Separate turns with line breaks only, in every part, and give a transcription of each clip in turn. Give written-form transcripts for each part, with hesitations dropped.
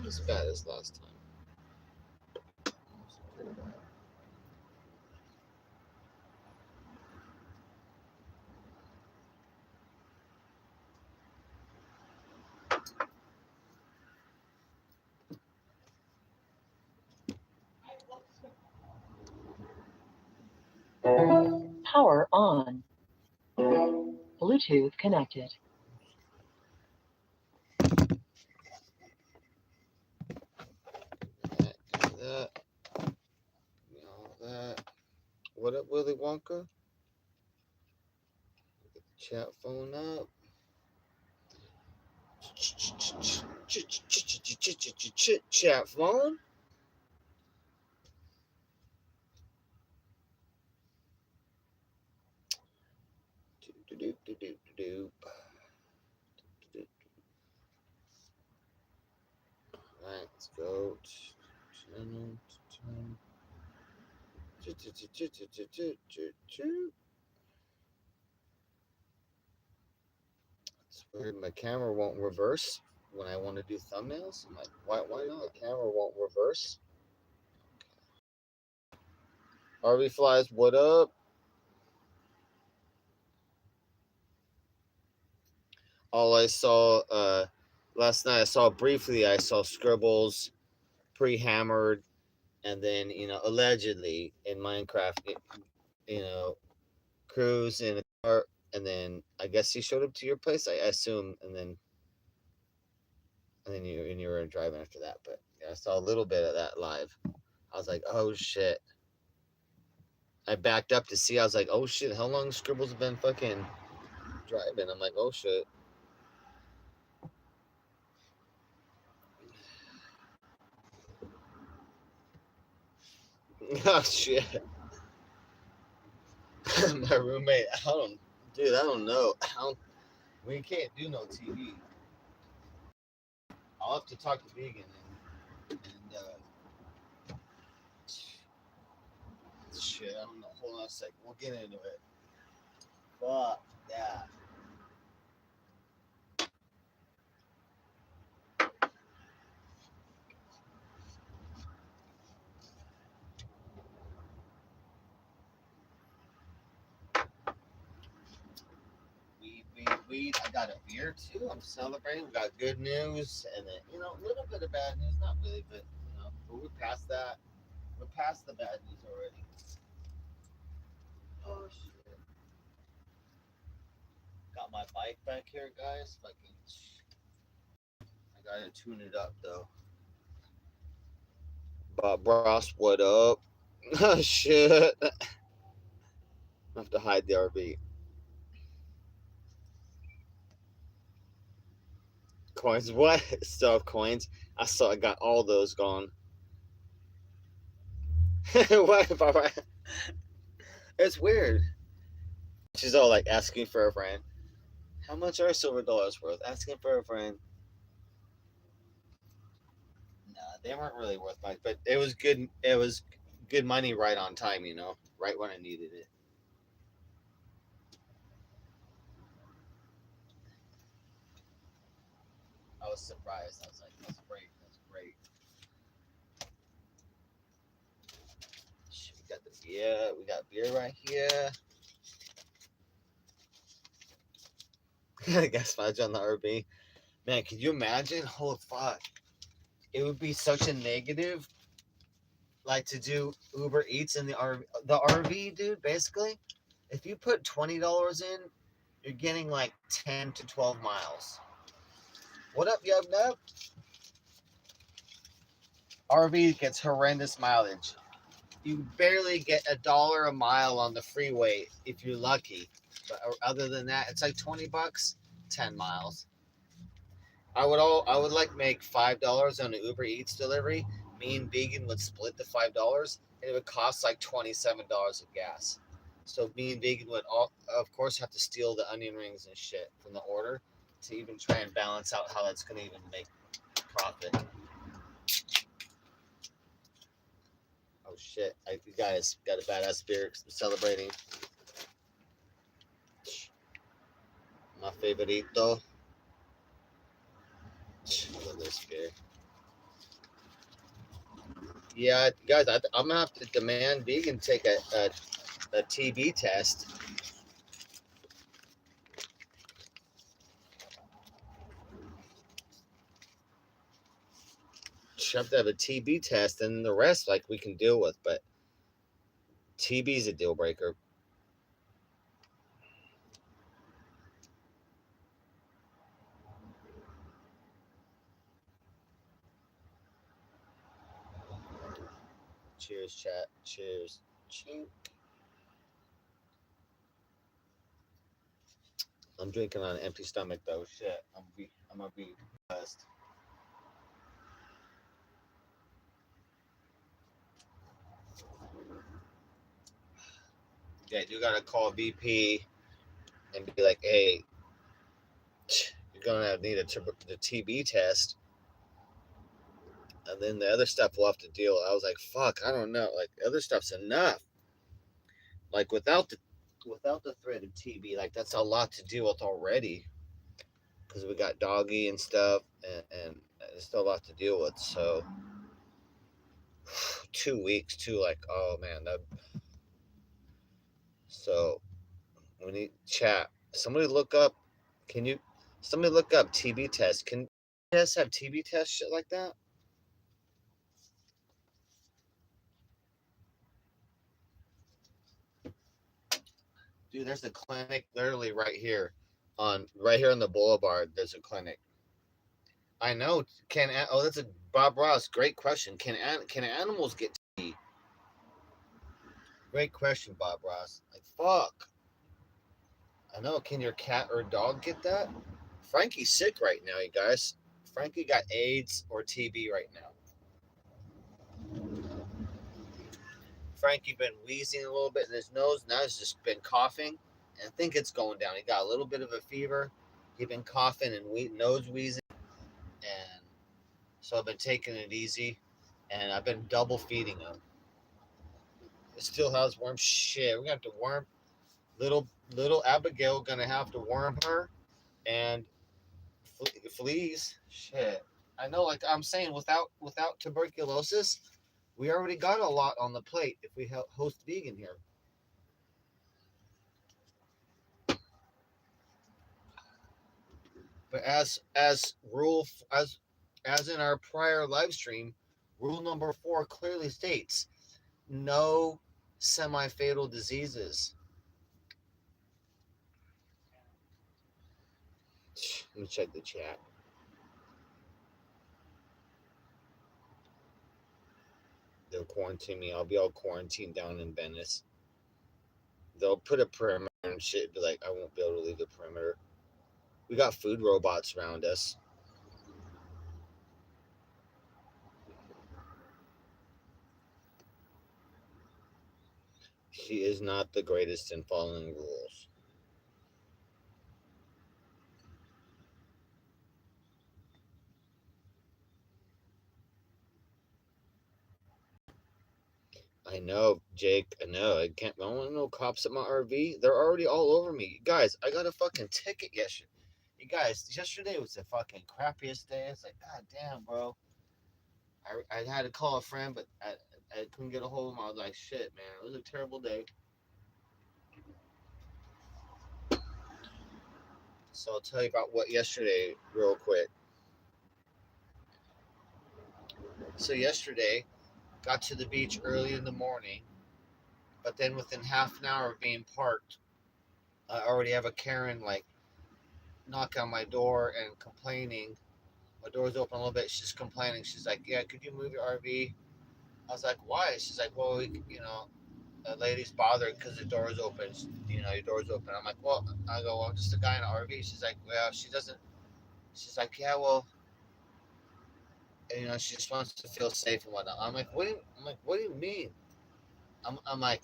as bad as last time.
Power on. Bluetooth connected.
That. All that. What up, Willy Wonka? Get the chat phone up. Chat phone. Alright, let's go. Channel. It's weird. My camera won't reverse when I want to do thumbnails. I'm like, why not? The camera won't reverse. RV Flies, what up? All I saw last night, I saw Scribbles pre-hammered, and then allegedly in Minecraft, Cruz in a car, and then I guess he showed up to your place. I assume, and then you were driving after that. But yeah, I saw a little bit of that live. I was like, oh shit. I backed up to see. I was like, oh shit, how long Scribbles been fucking driving? I'm like, oh shit. Oh shit. My roommate, I don't know. We can't do no TV. I'll have to talk to Vegan and shit. I don't know. Hold on a second. We'll get into it. Fuck that. Weed. I got a beer too. I'm celebrating. We got good news, and then a little bit of bad news. Not really, but but we're past that. We're past the bad news already. Oh shit! Got my bike back here, guys. Fucking. I gotta tune it up though. Bob Ross, what up? Oh shit! I have to hide the RV. Coins, what? Still have coins. I got all those gone. What? It's weird. She's all like asking for a friend. How much are silver dollars worth? Asking for a friend. Nah, they weren't really worth much, but it was good. It was good money right on time. Right when I needed it. I was surprised. I was like, "That's great. That's great." We got the beer. We got beer right here. Gas fudge on the RV. Man, could you imagine? Holy fuck! It would be such a negative, like to do Uber Eats in the RV. The RV, dude. Basically, if you put $20 in, you're getting like 10 to 12 miles. What up, Yub Nub? RV gets horrendous mileage. You barely get $1 a mile on the freeway if you're lucky. But other than that, it's like $20, 10 miles. I would like make $5 on an Uber Eats delivery. Me and Vegan would split the $5, and it would cost like $27 of gas. So me and Vegan would of course, have to steal the onion rings and shit from the order to even try and balance out how that's gonna even make profit. Oh shit! You guys got a badass beer. I'm celebrating. My favorito. I love this beer. Yeah, guys, I'm gonna have to demand vegan take a TB test. Have to have a TB test, and the rest like we can deal with, but TB is a deal breaker. Cheers, chat. Cheers. Chink. I'm drinking on an empty stomach though. Shit, I'm gonna be blessed. Yeah, you gotta call VP and be like, hey, you're gonna need the TB test, and then the other stuff we'll have to deal. I was like, fuck, I don't know. Like other stuff's enough. Like without the threat of TB, like that's a lot to deal with already. Because we got doggy and stuff, and there's still a lot to deal with. So 2 weeks too. Like, oh man, that. So we need chat. Somebody look up. Can you? Somebody look up TB test. Can tests have TB tests shit like that? Dude, there's a clinic literally right here on the boulevard. There's a clinic. I know. That's a Bob Ross. Great question. Can animals get TB? Great question, Bob Ross. Like fuck. I know. Can your cat or dog get that? Frankie's sick right now, you guys. Frankie got AIDS or TB right now. Frankie been wheezing a little bit in his nose. Now he's just been coughing, and I think it's going down. He got a little bit of a fever. He's been coughing and nose wheezing, and so I've been taking it easy, and I've been double feeding him. It still has worm. Shit, we're gonna have to worm little Abigail. Gonna have to worm her, and fleas. Shit. I know, like I'm saying, without tuberculosis, we already got a lot on the plate if we host vegan here. But as in our prior live stream, rule number 4 clearly states no semi-fatal diseases. Let me check the chat. They'll quarantine me. I'll be all quarantined down in Venice. They'll put a perimeter and shit. Be like, I won't be able to leave the perimeter. We got food robots around us. She is not the greatest in following rules. I know, Jake. I know. I can't. I don't want no cops at my RV. They're already all over me. Guys, I got a fucking ticket yesterday. You guys, yesterday was the fucking crappiest day. It's like, god damn, bro. I had to call a friend, but I couldn't get a hold of him. I was like, shit, man. It was a terrible day. So I'll tell you about what yesterday, real quick. So yesterday, got to the beach early in the morning, but then within half an hour of being parked, I already have a Karen like knock on my door and complaining. My door's open a little bit. She's complaining. She's like, "Yeah, could you move your RV?" I was like, "Why?" She's like, "Well, a lady's bothered because the door's open. Your door's open." I'm like, "Well," I go, "Well, I'm just a guy in an RV." She's like, "Well, she doesn't." She's like, "Yeah, well, she just wants to feel safe and whatnot." What do you mean?" I'm, I'm like,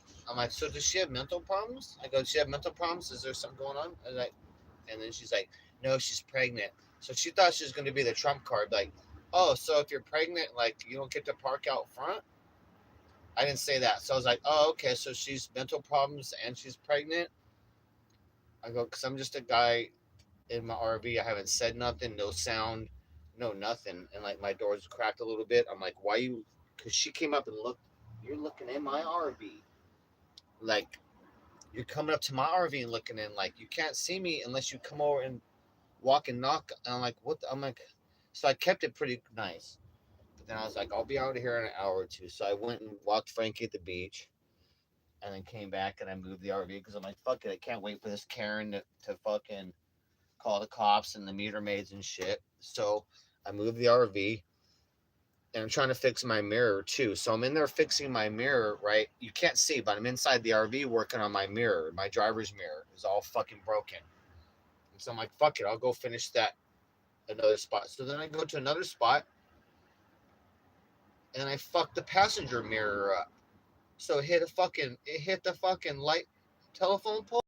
so does she have mental problems? I go, does she have mental problems? Is there something going on? And then she's like, no, she's pregnant. So she thought she was going to be the trump card. Like, oh, so if you're pregnant, like you don't get to park out front. I didn't say that. So I was like, oh, okay. So she's mental problems and she's pregnant. I go, because I'm just a guy in my RV. I haven't said nothing, no sound, no nothing. And like my door's cracked a little bit. I'm like, why you? because she came up and looked. You're looking in my RV, like you're coming up to my RV and looking in. Like you can't see me unless you come over and walk and knock. And I'm like, what? I'm like, so I kept it pretty nice. But then I was like, I'll be out of here in an hour or two. So I went and walked Frankie at the beach, and then came back and I moved the RV because I'm like, fuck it, I can't wait for this Karen to fucking call the cops and the meter maids and shit. So I moved the RV, and I'm trying to fix my mirror too. So I'm in there fixing my mirror, right? You can't see, but I'm inside the RV working on my mirror. My driver's mirror is all fucking broken. And so I'm like, fuck it, I'll go finish that another spot. So then I go to another spot and I fucked the passenger mirror up. So it hit the fucking light telephone pole.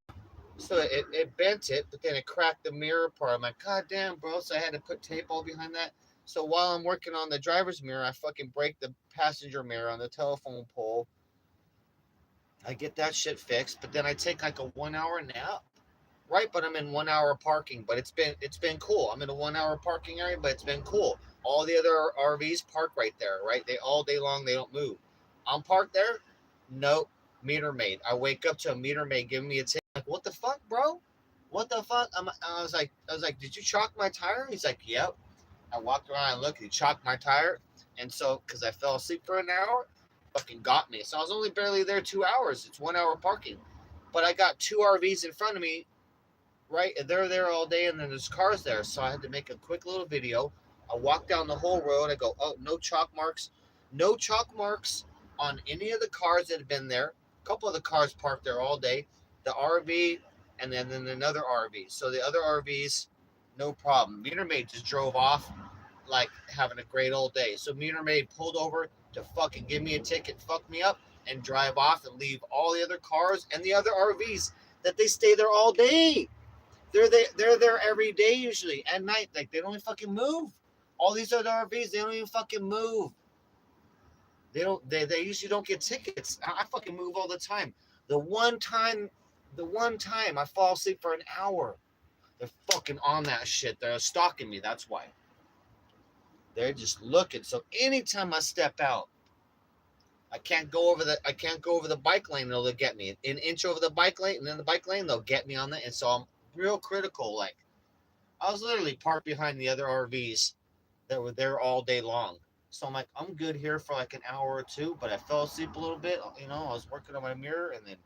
So it bent it, but then it cracked the mirror part. I'm like, God damn, bro. So I had to put tape all behind that. So while I'm working on the driver's mirror, I fucking break the passenger mirror on the telephone pole. I get that shit fixed, but then I take like a 1 hour nap. Right, but I'm in 1 hour parking. But it's been cool. I'm in a 1 hour parking area, but it's been cool. All the other RVs park right there, right? They all day long they don't move. I'm parked there. Nope. Meter maid. I wake up to a meter maid giving me a tip. Like, what the fuck, bro? What the fuck? I was like, did you chalk my tire? He's like, yep. I walked around and looked. He chalked my tire, and so because I fell asleep for an hour, fucking got me. So I was only barely there 2 hours. It's 1 hour parking, but I got two RVs in front of me, right? And they're there all day, and then there's cars there. So I had to make a quick little video. I walk down the whole road. I go, oh, no chalk marks. No chalk marks on any of the cars that have been there. A couple of the cars parked there all day. The RV, and then another RV. So the other RVs, no problem. Meter maid just drove off like having a great old day. So meter maid pulled over to fucking give me a ticket, fuck me up, and drive off and leave all the other cars and the other RVs that they stay there all day. They're there every day usually at night. Like they don't even fucking move. All these other RVs, they don't even fucking move. They usually don't get tickets. I fucking move all the time. The one time I fall asleep for an hour, they're fucking on that shit. They're stalking me. That's why. They're just looking. So anytime I step out, I can't go over the bike lane. They'll get me an inch over the bike lane, and then the bike lane they'll get me on that. And so I'm real critical. Like I was literally parked behind the other RVs that were there all day long. So I'm like, I'm good here for like an hour or two, but I fell asleep a little bit. You know, I was working on my mirror and then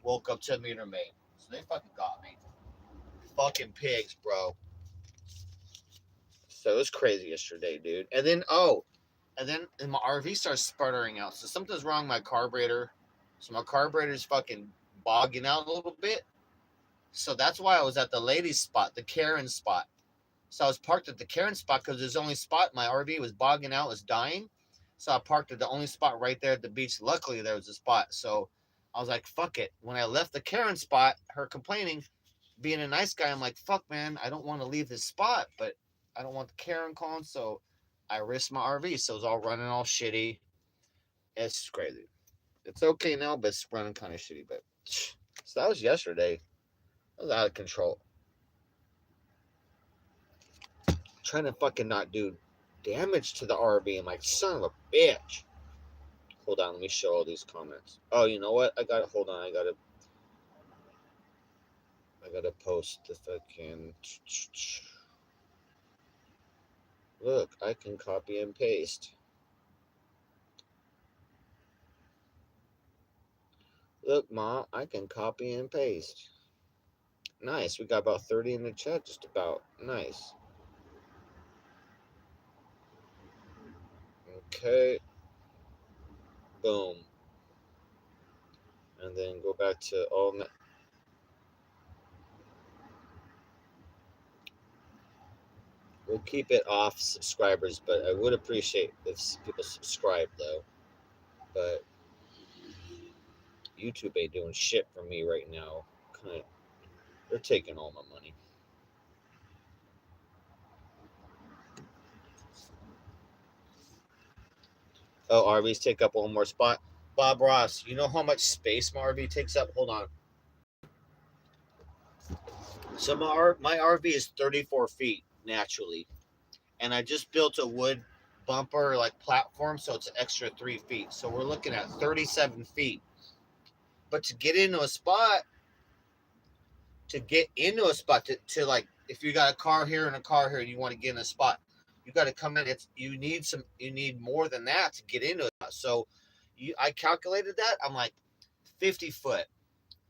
woke up to a meter maid. So they fucking got me. Fucking pigs, bro. So it was crazy yesterday, dude. And then my RV starts sputtering out. So something's wrong with my carburetor. So my carburetor's fucking bogging out a little bit. So that's why I was at the ladies' spot, the Karen spot. So I was parked at the Karen spot because there's the only spot. My RV was bogging out, was dying. So I parked at the only spot right there at the beach. Luckily, there was a spot. So I was like, fuck it. When I left the Karen spot, her complaining, being a nice guy, I'm like, fuck, man, I don't want to leave this spot, but I don't want the Karen calling. So I risked my RV. So it was all running all shitty. It's crazy. It's okay now, but it's running kind of shitty. But so that was yesterday. I was out of control. Trying to fucking not do damage to the RV. I'm like, son of a bitch. Hold on, let me show all these comments. Oh, you know what? Hold on, I gotta post the fucking. Look, I can copy and paste. Look, Ma, I can copy and paste. Nice. We got about 30 in the chat, just about. Nice. Okay. Boom. And then go back to all. We'll keep it off subscribers, but I would appreciate if people subscribe, though. But YouTube ain't doing shit for me right now. They're taking all my money. Oh, RVs take up one more spot. Bob Ross, you know how much space my RV takes up? Hold on. So my RV is 34 feet naturally, and I just built a wood bumper like platform, so it's an extra 3 feet. So we're looking at 37 feet. But to get into a spot, to like, if you got a car here and a car here and you want to get in a spot, you got to come in. You need more than that to get into it. So I calculated that. I'm like, 50 foot.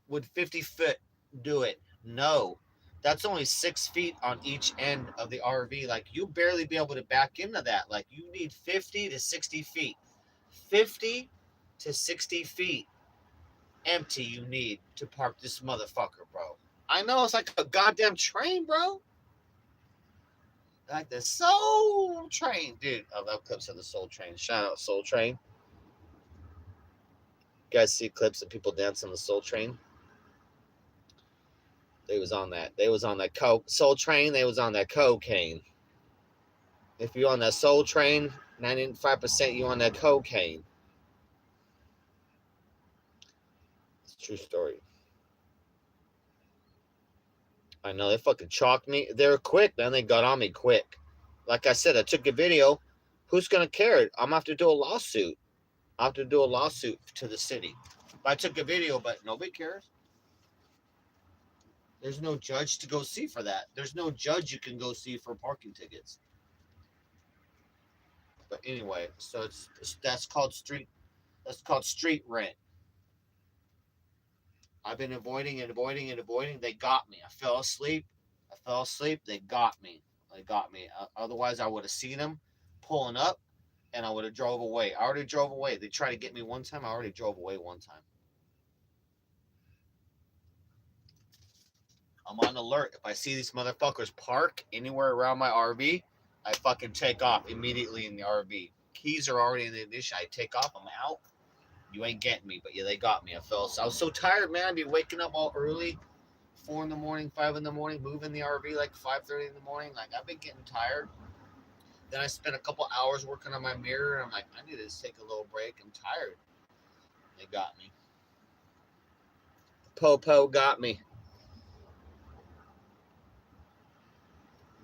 Would 50 foot do it? No. That's only 6 feet on each end of the RV. Like, you barely be able to back into that. Like, you need 50 to 60 feet. 50 to 60 feet empty you need to park this motherfucker, bro. I know it's like a goddamn train, bro. Like the Soul Train, dude. I love clips of the Soul Train. Shout out Soul Train. You guys see clips of people dancing on the Soul Train? They was on that. They was on that Soul Train. They was on that cocaine. If you're on that Soul Train, 95% you on that cocaine. It's a true story. I know they fucking chalked me. They were quick, man. They got on me quick. Like I said, I took a video. Who's gonna care? I'm gonna have to do a lawsuit. I have to do a lawsuit to the city. I took a video, but nobody cares. There's no judge to go see for that. There's no judge you can go see for parking tickets. But anyway, so that's called street rent. I've been avoiding. They got me. I fell asleep. They got me. Otherwise, I would have seen them pulling up, and I would have drove away. I already drove away. They tried to get me one time. I already drove away one time. I'm on alert. If I see these motherfuckers park anywhere around my RV, I fucking take off immediately in the RV. Keys are already in the ignition. I take off. I'm out. You ain't getting me. But yeah, they got me. I was so tired, man. I'd be waking up all early, 4 in the morning, 5 in the morning, moving the RV like 5:30 in the morning. Like, I've been getting tired. Then I spent a couple hours working on my mirror, and I'm like, I need to just take a little break. I'm tired. They got me. Popo got me.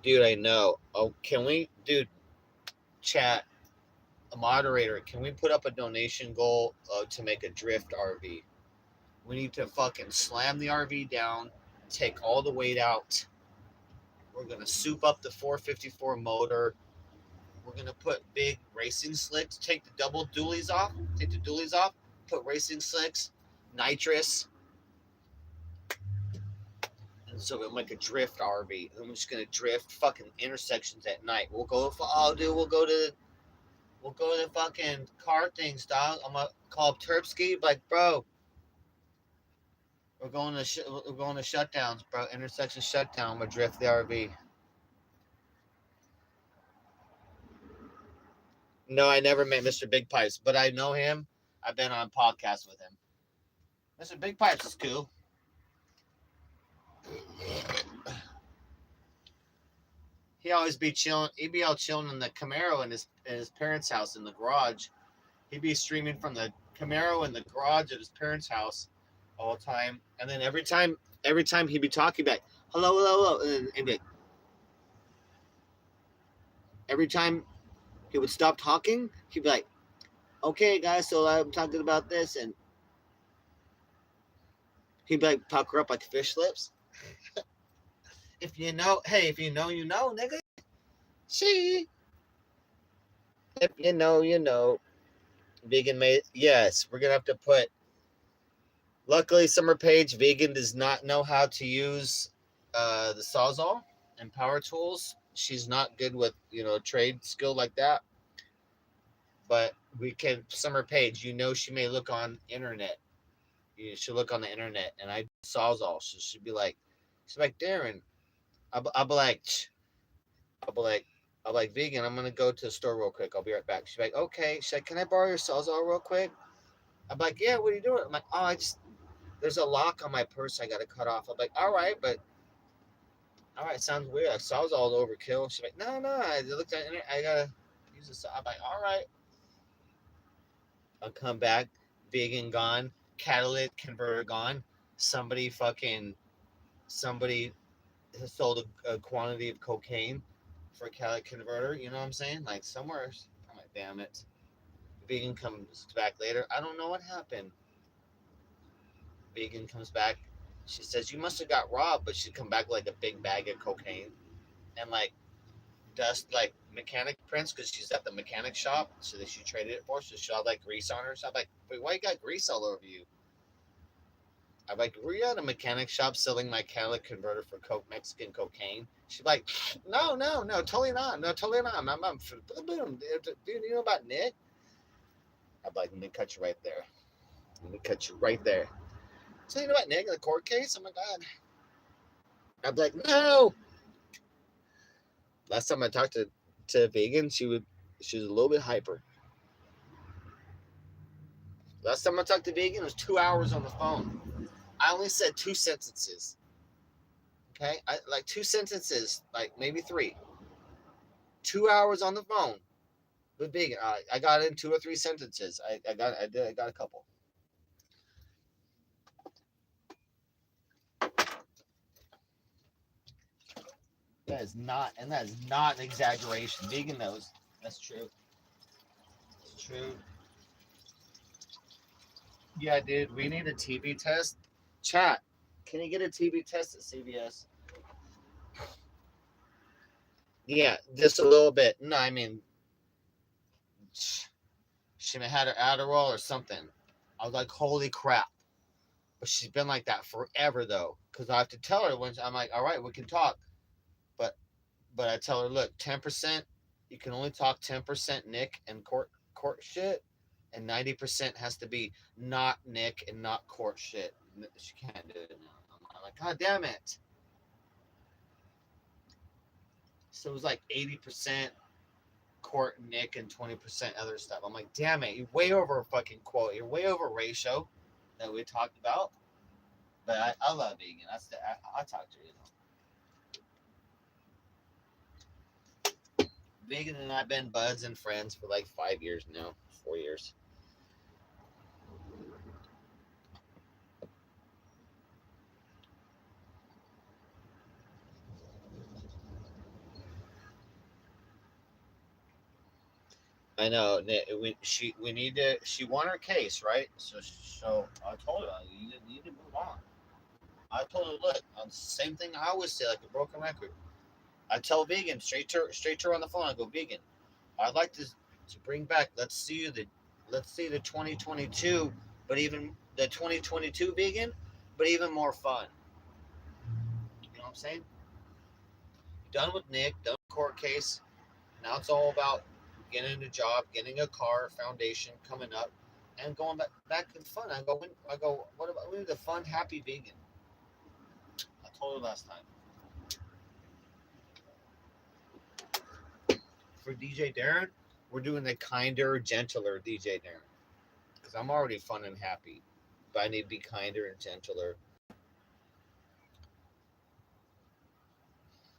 Dude, I know. Oh, can we, dude, chat, a moderator, can we put up a donation goal to make a drift RV? We need to fucking slam the RV down, take all the weight out. We're going to soup up the 454 motor. We're going to put big racing slicks, take the dualies off, put racing slicks, nitrous. And so we'll make a drift RV. And we're just going to drift fucking intersections at night. We'll go to the fucking car things, dog. I'm going to call up Terpsky, like, bro, we're going to shutdowns, bro. Intersection shutdown. I'm going to drift the RV. No, I never met Mr. Big Pipes, but I know him. I've been on podcasts with him. Mr. Big Pipes is cool. He always be chilling. He'd be out chilling in the Camaro in his parents' house in the garage. He'd be streaming from the Camaro in the garage at his parents' house all the time. And then every time he'd be talking back, hello, and he'd be like, every time he would stop talking, he'd be like, okay, guys, so I'm talking about this, and he'd be like, pucker up like fish lips. If you know, you know, nigga. See? If you know, you know. Vegan made, yes, we're going to have to put, luckily, Summer Page, Vegan does not know how to use the Sawzall and power tools. She's not good with, trade skill like that. But we can, Summer Page, she may look on internet. She'll look on the internet, and I Sawzall. So she'd be like, Darren, I'll be like, Vegan, I'm going to go to the store real quick. I'll be right back. She's like, okay. She's like, can I borrow your Sawzall real quick? I'm like, yeah, what are you doing? I'm like, there's a lock on my purse I got to cut off. I'm like, all right, sounds weird. Like, Sawzall overkill. She's like, no, I looked at it. I got to use this. I'm like, all right. I'll come back. Vegan gone. Catalytic converter gone. Somebody has sold a quantity of cocaine for a catalytic converter. You know what I'm saying? Like, somewhere damn it. Vegan comes back later. I don't know what happened. Vegan comes back. She says, you must have got robbed, but she'd come back with like a big bag of cocaine and like dust, like mechanic prints, because she's at the mechanic shop. So that she traded it for. So she had like grease on her. So I'm like, wait, why you got grease all over you? I'm like, were you at a mechanic shop selling my catalytic converter for Mexican cocaine? She's like, no, totally not. No, totally not. I'm boom. Dude, you know about Nick? I'm like, let me cut you right there. Let me cut you right there. So you know about Nick in the court case? Oh my God. I'm like, no. Last time I talked to Vegan, she was a little bit hyper. Last time I talked to Vegan, it was 2 hours on the phone. I only said 2 sentences. Okay, like 2 sentences, like maybe 3. 2 hours on the phone with Vegan. I got in 2 or 3 sentences. I got a couple. That is not an exaggeration. Vegan knows that's true. It's true. Yeah, dude, we need a TB test. Chat, can you get a TB test at CVS? Yeah, just a little bit. No, I mean, she may have had her Adderall or something. I was like, holy crap. But she's been like that forever, though. Because I have to tell her when I'm like, all right, we can talk. But I tell her, look, 10%, you can only talk 10% Nick and court shit. And 90% has to be not Nick and not court shit. She can't do it now. I'm like, God damn it. So it was like 80% court Nick and 20% other stuff. I'm like, damn it, you're way over fucking quote. You're way over ratio that we talked about. But I love Vegan. I talk to her, you know. Vegan and I've been buds and friends for like 5 years now, 4 years. I know. We need to. She won her case, right? So I told her you need to move on. I told her, look, same thing I always say, like a broken record. I tell Vegan straight to her on the phone. I go, Vegan, I'd like to bring back. Let's see the 2022, but even the 2022 Vegan, but even more fun. You know what I'm saying? Done with Nick, done with court case. Now it's all about getting a job, getting a car, foundation coming up, and going back to fun. I go. What about we need a fun, happy Vegan? I told her last time. For DJ Darren, we're doing the kinder, gentler DJ Darren. Because I'm already fun and happy. But I need to be kinder and gentler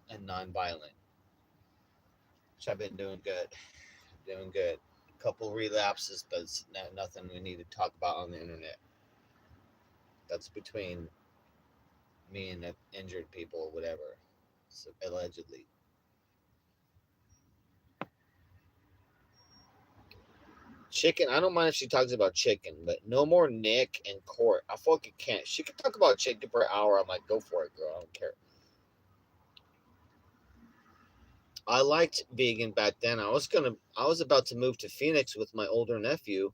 and non-violent. Which I've been doing good. Doing good. A couple relapses, but it's nothing we need to talk about on the internet. That's between me and injured people or whatever. So, allegedly. Chicken, I don't mind if she talks about chicken, but no more Nick and Court. I fucking can't. She can talk about chicken per hour. I'm like, go for it, girl. I don't care. I liked Vegan back then. I was about to move to Phoenix with my older nephew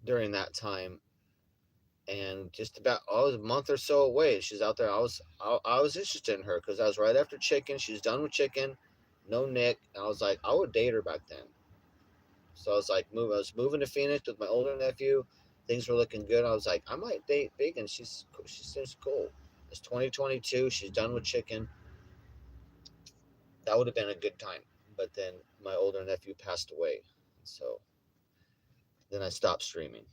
during that time. And just about I was a month or so away. She's out there. I was interested in her because I was right after chicken. She's done with chicken, no Nick. And I was like, I would date her back then. So I was like, I was moving to Phoenix with my older nephew. Things were looking good. I was like, I might date Vegan. She seems cool. It's 2022. She's done with chicken. That would have been a good time. But then my older nephew passed away. So then I stopped streaming.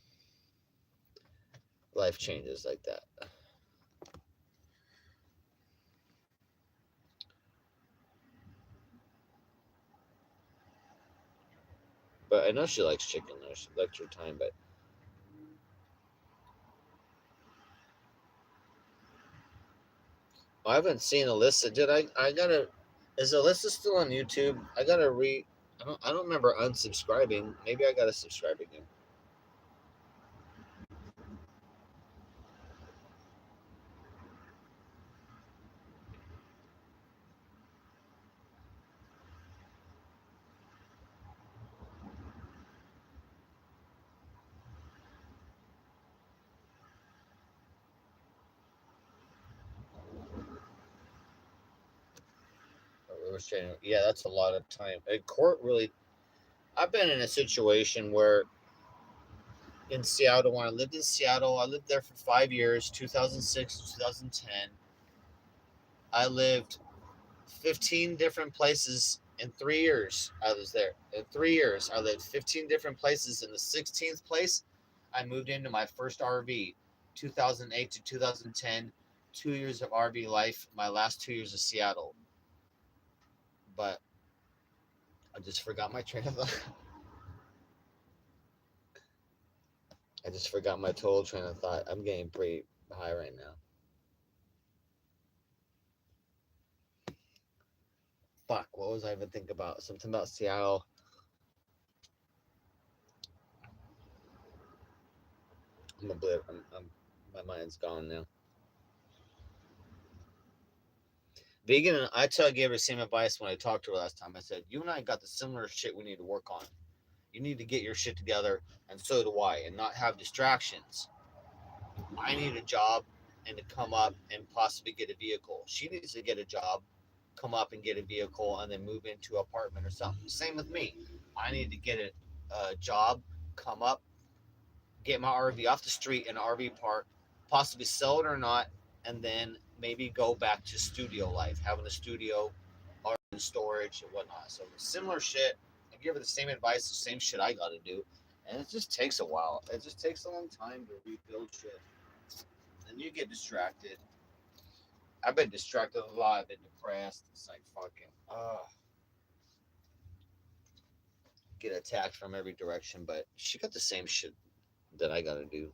Life changes like that. But I know she likes chicken though. She likes her time, but I haven't seen Alyssa. Did I gotta is Alyssa still on YouTube? I gotta I don't remember unsubscribing. Maybe I gotta subscribe again. Yeah, that's a lot of time. Court really. I've been in a situation where in Seattle, when I lived in Seattle, I lived there for 5 years, 2006 to 2010. I lived 15 different places in 3 years. I was there. In 3 years, I lived 15 different places. In the 16th place, I moved into my first RV, 2008 to 2010. 2 years of RV life, my last 2 years of Seattle. But I just forgot my train of thought. I just forgot my total train of thought. I'm getting pretty high right now. Fuck, what was I even thinking about? Something about Seattle. I'm a blip. My mind's gone now. Vegan and I gave her the same advice when I talked to her last time. I said, you and I got the similar shit we need to work on. You need to get your shit together, and so do I, and not have distractions. I need a job and to come up and possibly get a vehicle. She needs to get a job, come up and get a vehicle, and then move into an apartment or something. Same with me. I need to get a job, come up, get my RV off the street in an RV park, possibly sell it or not, and then maybe go back to studio life, having a studio, RV storage and whatnot. So similar shit. I give her the same advice, the same shit I got to do, and it just takes a while. It just takes a long time to rebuild shit, and you get distracted. I've been distracted a lot. I've been depressed. It's like fucking, get attacked from every direction. But she got the same shit that I got to do.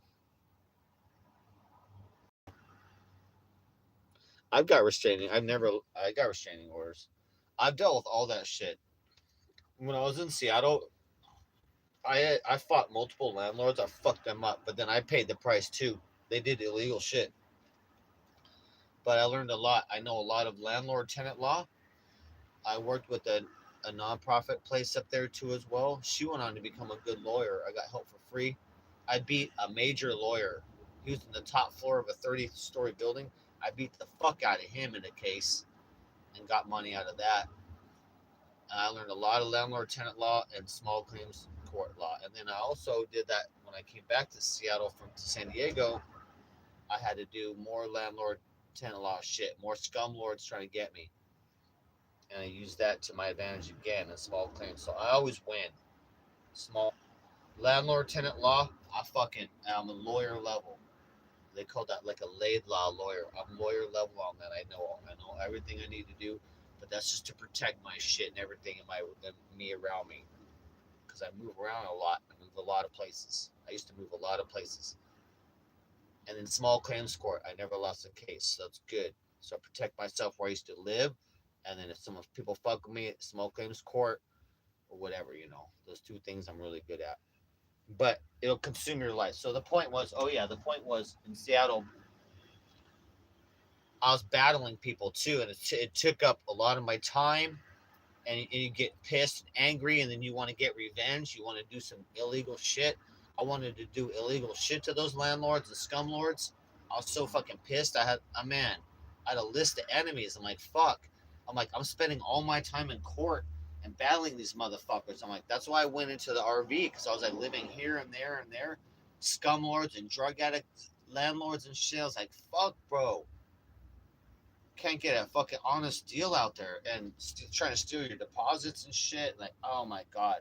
I've got restraining. I got restraining orders. I've dealt with all that shit. When I was in Seattle, I fought multiple landlords. I fucked them up, but then I paid the price too. They did illegal shit, but I learned a lot. I know a lot of landlord tenant law. I worked with a nonprofit place up there too as well. She went on to become a good lawyer. I got help for free. I beat a major lawyer. He was in the top floor of a 30-story building. I beat the fuck out of him in a case and got money out of that. I learned a lot of landlord tenant law and small claims court law. And then I also did that when I came back to Seattle from San Diego. I had to do more landlord tenant law shit, more scum lords trying to get me. And I used that to my advantage again in small claims. So I always win. Small landlord tenant law, I'm a lawyer level. They call that like a laid law lawyer. I'm lawyer level on that. I know everything I need to do, but that's just to protect my shit and everything and me around me. Because I move around a lot. I move a lot of places. I used to move a lot of places. And in small claims court, I never lost a case. So that's good. So I protect myself where I used to live. And then if some people fuck with me at small claims court or whatever, those two things I'm really good at. But it'll consume your life. So the point was, the point was in Seattle, I was battling people too, and it took up a lot of my time. And you get pissed and angry, and then you want to get revenge. You want to do some illegal shit. I wanted to do illegal shit to those landlords, the scum lords. I was so fucking pissed. I had a list of enemies. I'm like, fuck. I'm spending all my time in court and battling these motherfuckers. I'm like, that's why I went into the RV because I was like living here and there and there, scum lords and drug addict landlords and shit. I was like, fuck, bro, can't get a fucking honest deal out there and trying to steal your deposits and shit. Like, oh my god.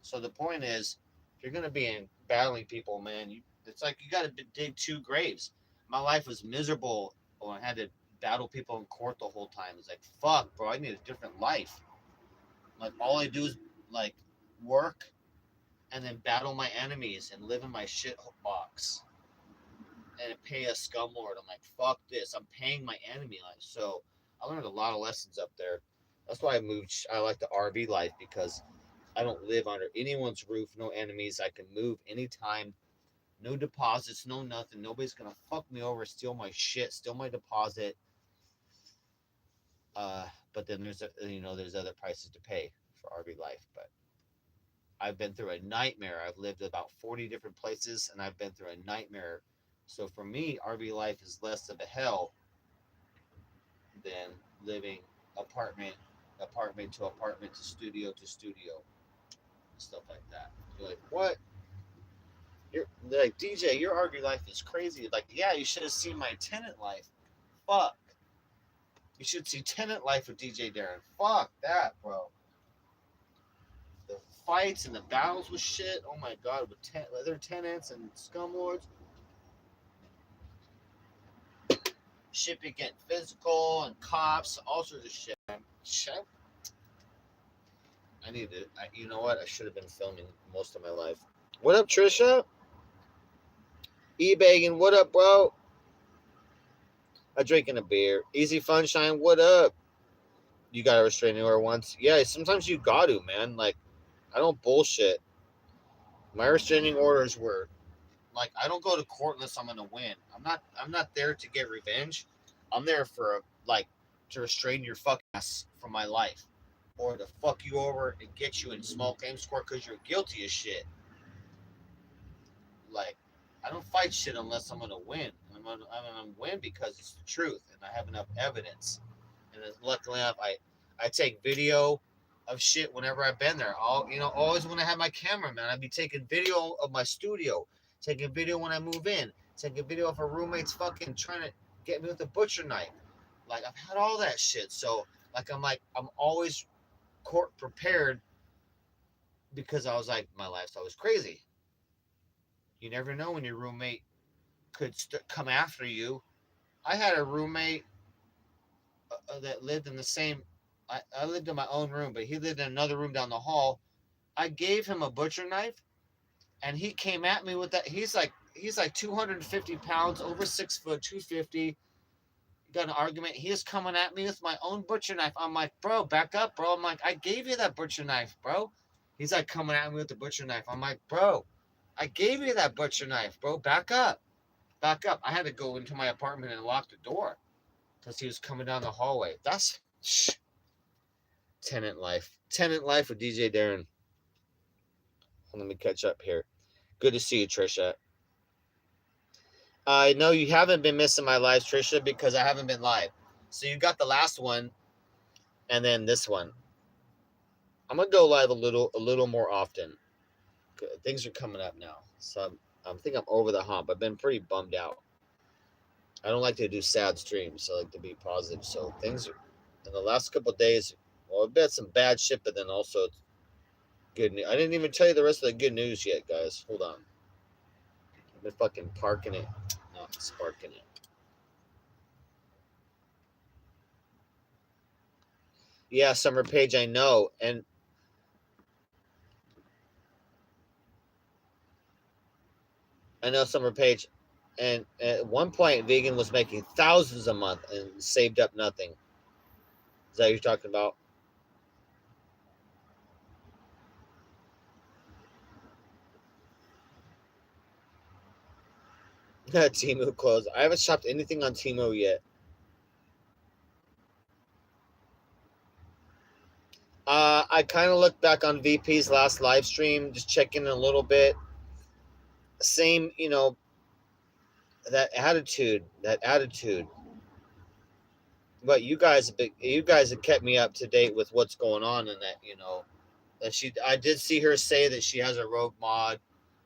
So the point is, if you're gonna be in battling people, man, it's like you got to dig two graves. My life was miserable when I had to battle people in court the whole time. It's like, fuck, bro, I need a different life. Like, all I do is like work and then battle my enemies and live in my shit box and pay a scum lord. I'm like, fuck this. I'm paying my enemy. Like, so I learned a lot of lessons up there. That's why I moved. I like the RV life because I don't live under anyone's roof, no enemies. I can move anytime, no deposits, no nothing. Nobody's gonna fuck me over, steal my shit, steal my deposit. But then there's other prices to pay for RV life. But I've been through a nightmare. I've lived about 40 different places, and I've been through a nightmare. So for me, RV life is less of a hell than living apartment apartment to studio, stuff like that. You're like, what? You're like, DJ, your RV life is crazy. Like, yeah, you should have seen my tenant life. Fuck. You should see tenant life with DJ Darren. Fuck that, bro. The fights and the battles with shit. Oh my god, with other tenants and scumlords. Shit be getting physical and cops, all sorts of shit. Shit. I need to. You know what? I should have been filming most of my life. What up, Trisha? E-Bagging, what up, bro? I drinking a beer. Easy Funshine, what up? You got a restraining order once? Yeah, sometimes you got to, man. Like, I don't bullshit. My restraining orders were like, I don't go to court unless I'm gonna win. I'm not there to get revenge. I'm there for like to restrain your fucking ass from my life, or to fuck you over and get you in small claims court because you're guilty as shit. Like, I don't fight shit unless I'm gonna win. I'm gonna win because it's the truth and I have enough evidence. And luckily enough, I take video of shit whenever I've been there. Always when I have my camera, man, I'd be taking video of my studio, taking video when I move in, taking video of a roommate's fucking trying to get me with a butcher knife. Like, I've had all that shit. So I'm always court prepared because I was like, my lifestyle was crazy. You never know when your roommate could come after you. I had a roommate that lived in the same. I lived in my own room, but he lived in another room down the hall. I gave him a butcher knife, and he came at me with that. He's like 250 pounds, over 6 foot, 250. Got an argument. He is coming at me with my own butcher knife. I'm like, bro, back up, bro. I'm like, I gave you that butcher knife, bro. He's like coming at me with the butcher knife. I'm like, bro, I gave you that butcher knife, bro. Back up. Back up. I had to go into my apartment and lock the door because he was coming down the hallway. That's tenant life. Tenant life with DJ Darren. Let me catch up here. Good to see you, Trisha. I know you haven't been missing my lives, Trisha, because I haven't been live. So you got the last one, and then this one. I'm gonna go live a little more often. Things are coming up now, so I think I'm over the hump. I've been pretty bummed out. I don't like to do sad streams. I like to be positive. So things are, in the last couple of days, well, I've had some bad shit, but then also good news. I didn't even tell you the rest of the good news yet, guys. Hold on. I've been fucking parking it, not sparking it. Yeah, Summer Page, I know. And I know Summer Page. And at one point, Vegan was making thousands a month and saved up nothing. Is that what you're talking about? Temu closed. I haven't shopped anything on Temu yet. I kind of looked back on VP's last live stream, just checking in a little bit. Same, that attitude. But you guys have kept me up to date with what's going on, and that I did see her say that she has a rogue mod,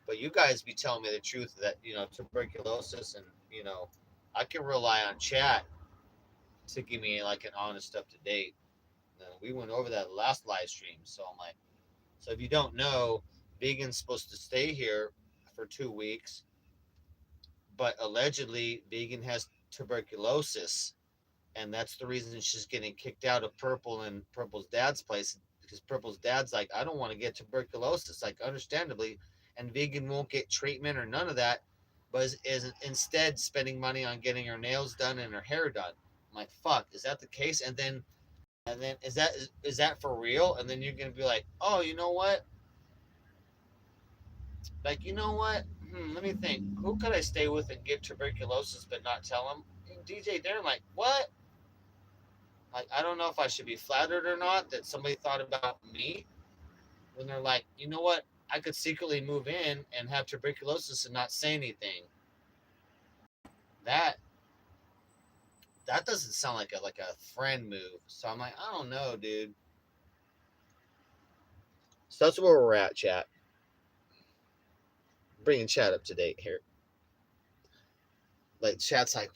but you guys be telling me the truth that tuberculosis, and I can rely on chat to give me like an honest up to date. We went over that last live stream, so I'm like, so if you don't know, Vegan's supposed to stay here for 2 weeks, but allegedly Vegan has tuberculosis, and that's the reason she's getting kicked out of Purple and Purple's dad's place, because Purple's dad's like, I don't want to get tuberculosis, like, understandably, and Vegan won't get treatment or none of that, but is instead spending money on getting her nails done and her hair done. I'm like, fuck, is that the case? And then And then is that for real? And then you're gonna be like, oh, you know what? Like, you know what? Let me think. Who could I stay with and give tuberculosis but not tell him? DJ Darren, like, what? Like, I don't know if I should be flattered or not that somebody thought about me when they're like, you know what? I could secretly move in and have tuberculosis and not say anything. That that doesn't sound like a friend move. So I'm like, I don't know, dude. So that's where we're at, chat. Bringing chat up to date here. Like chat's like,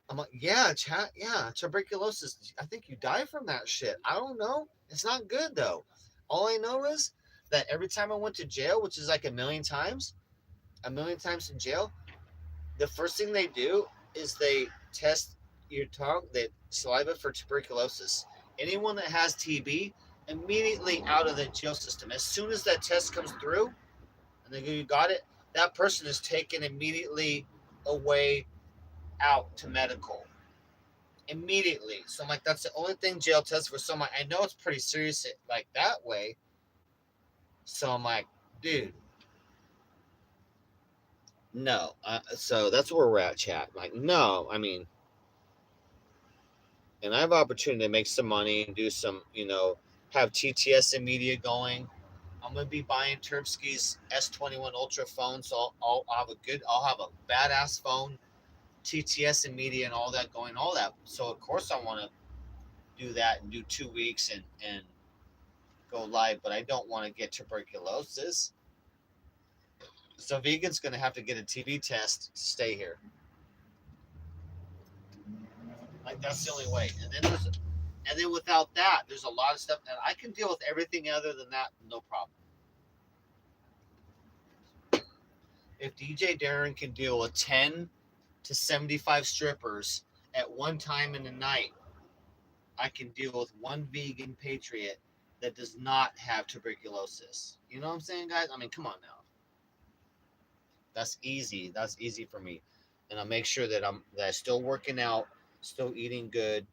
I'm like, yeah, chat, yeah, tuberculosis. I think you die from that shit. I don't know. It's not good though. All I know is that every time I went to jail, which is like a million times in jail, the first thing they do is they test your tongue, the saliva for tuberculosis. Anyone that has TB, immediately out of the jail system. As soon as that test comes through and they go, you got it, that person is taken immediately away out to medical. Immediately. So I'm like, that's the only thing jail tests for someone. I know it's pretty serious like that way. So I'm like, dude, no. So that's where we're at, chat. Like, no, I mean, and I have opportunity to make some money and do some, have TTS and media going. I'm gonna be buying Terpsky's S21 Ultra phone, so I'll have a badass phone, TTS and media and all that going, all that. So of course I want to do that and do 2 weeks and go live, but I don't want to get tuberculosis. So vegan's gonna have to get a TB test to stay here. Like that's the only way. And then without that, there's a lot of stuff, and I can deal with everything other than that, no problem. If DJ Darren can deal with 10 to 75 strippers at one time in the night, I can deal with one vegan patriot that does not have tuberculosis. You know what I'm saying, guys? I mean, come on now. That's easy. That's easy for me. And I make sure that I'm still working out, still eating good,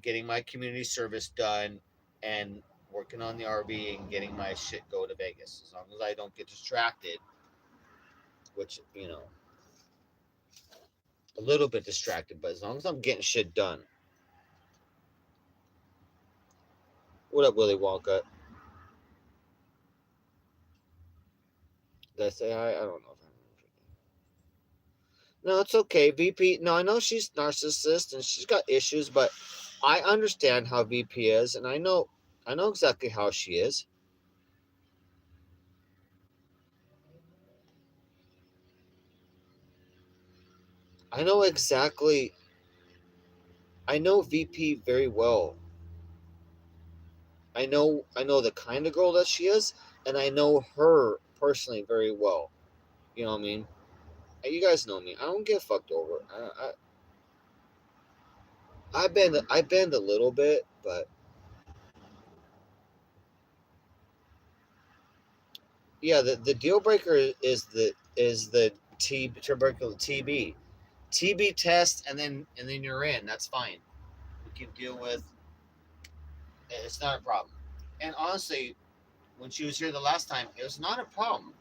getting my community service done, and working on the RV and getting my shit go to Vegas. As long as I don't get distracted, which, a little bit distracted, but as long as I'm getting shit done. What up, Willy Wonka? Did I say hi? I don't know if I remember. No, it's okay. VP, no, I know she's narcissist and she's got issues, but I understand how VP is, and I know exactly how she is. I know exactly. I know VP very well. I know the kind of girl that she is, and I know her personally very well. You know what I mean? You guys know me. I don't get fucked over. I bend a little bit, but yeah, the deal breaker is the tuberculosis TB test, and then you're in. That's fine. We can deal with. It's not a problem. And honestly, when she was here the last time, it was not a problem.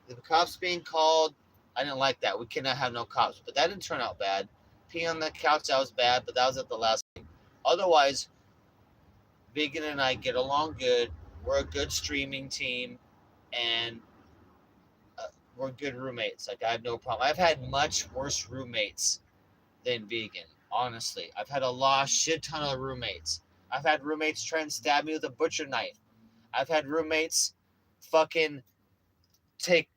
The cops being called, I didn't like that. We cannot have no cops, but that didn't turn out bad. Pee on the couch, that was bad, but that was at the last. Otherwise, Vegan and I get along good. We're a good streaming team, and we're good roommates. Like I have no problem. I've had much worse roommates than Vegan. Honestly, I've had shit ton of roommates. I've had roommates try and stab me with a butcher knife. I've had roommates fucking take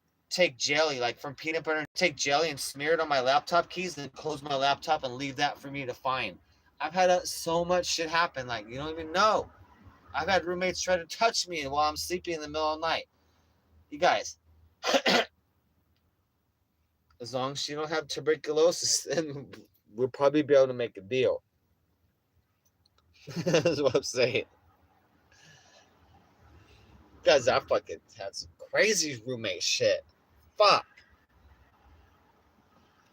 jelly, like from peanut butter, take jelly and smear it on my laptop keys, and close my laptop and leave that for me to find. I've had so much shit happen, like you don't even know. I've had roommates try to touch me while I'm sleeping in the middle of the night. You guys, as long as you don't have tuberculosis, then we'll probably be able to make a deal. That's what I'm saying. Guys, I fucking had some crazy roommate shit. Fuck.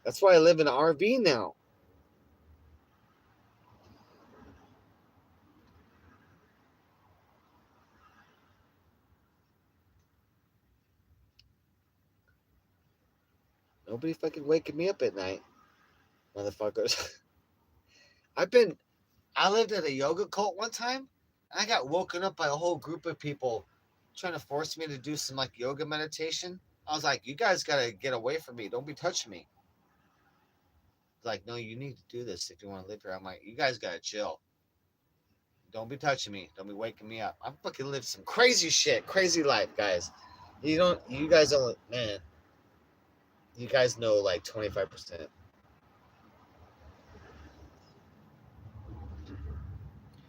That's why I live in an RV now. Nobody fucking waking me up at night, motherfuckers. I lived at a yoga cult one time, and I got woken up by a whole group of people trying to force me to do some like yoga meditation. I was like, you guys gotta get away from me. Don't be touching me. Like, no, you need to do this if you want to live here. I'm like, you guys gotta chill. Don't be touching me. Don't be waking me up. I'm fucking lived some crazy shit, crazy life, guys. You guys don't, man. You guys know like 25%.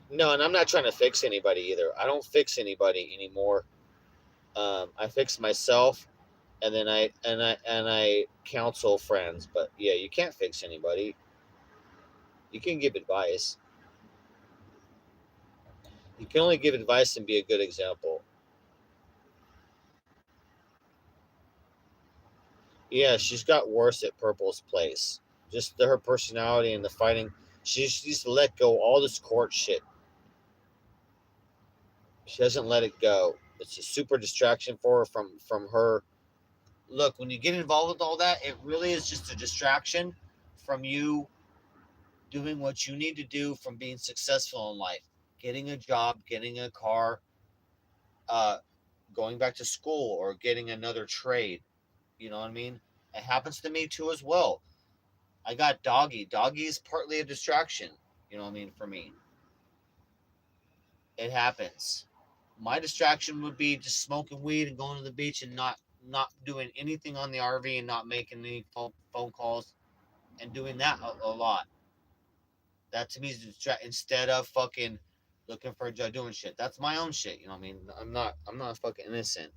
No, and I'm not trying to fix anybody either. I don't fix anybody anymore. I fix myself, and then I counsel friends. But yeah, you can't fix anybody. You can give advice. You can only give advice and be a good example. Yeah, she's got worse at Purple's place. Just her personality and the fighting. She's let go all this court shit. She doesn't let it go. It's a super distraction for her from her. Look, when you get involved with all that, it really is just a distraction from you doing what you need to do, from being successful in life, getting a job, getting a car, uh, going back to school, or getting another trade. You know what I mean? It happens to me too as well. I got doggy. Doggy is partly a distraction. You know what I mean? For me, it happens. My distraction would be just smoking weed and going to the beach and not doing anything on the RV and not making any phone calls and doing that a lot. That to me is distract instead of fucking looking for a job doing shit. That's my own shit. You know what I mean? I'm not fucking innocent.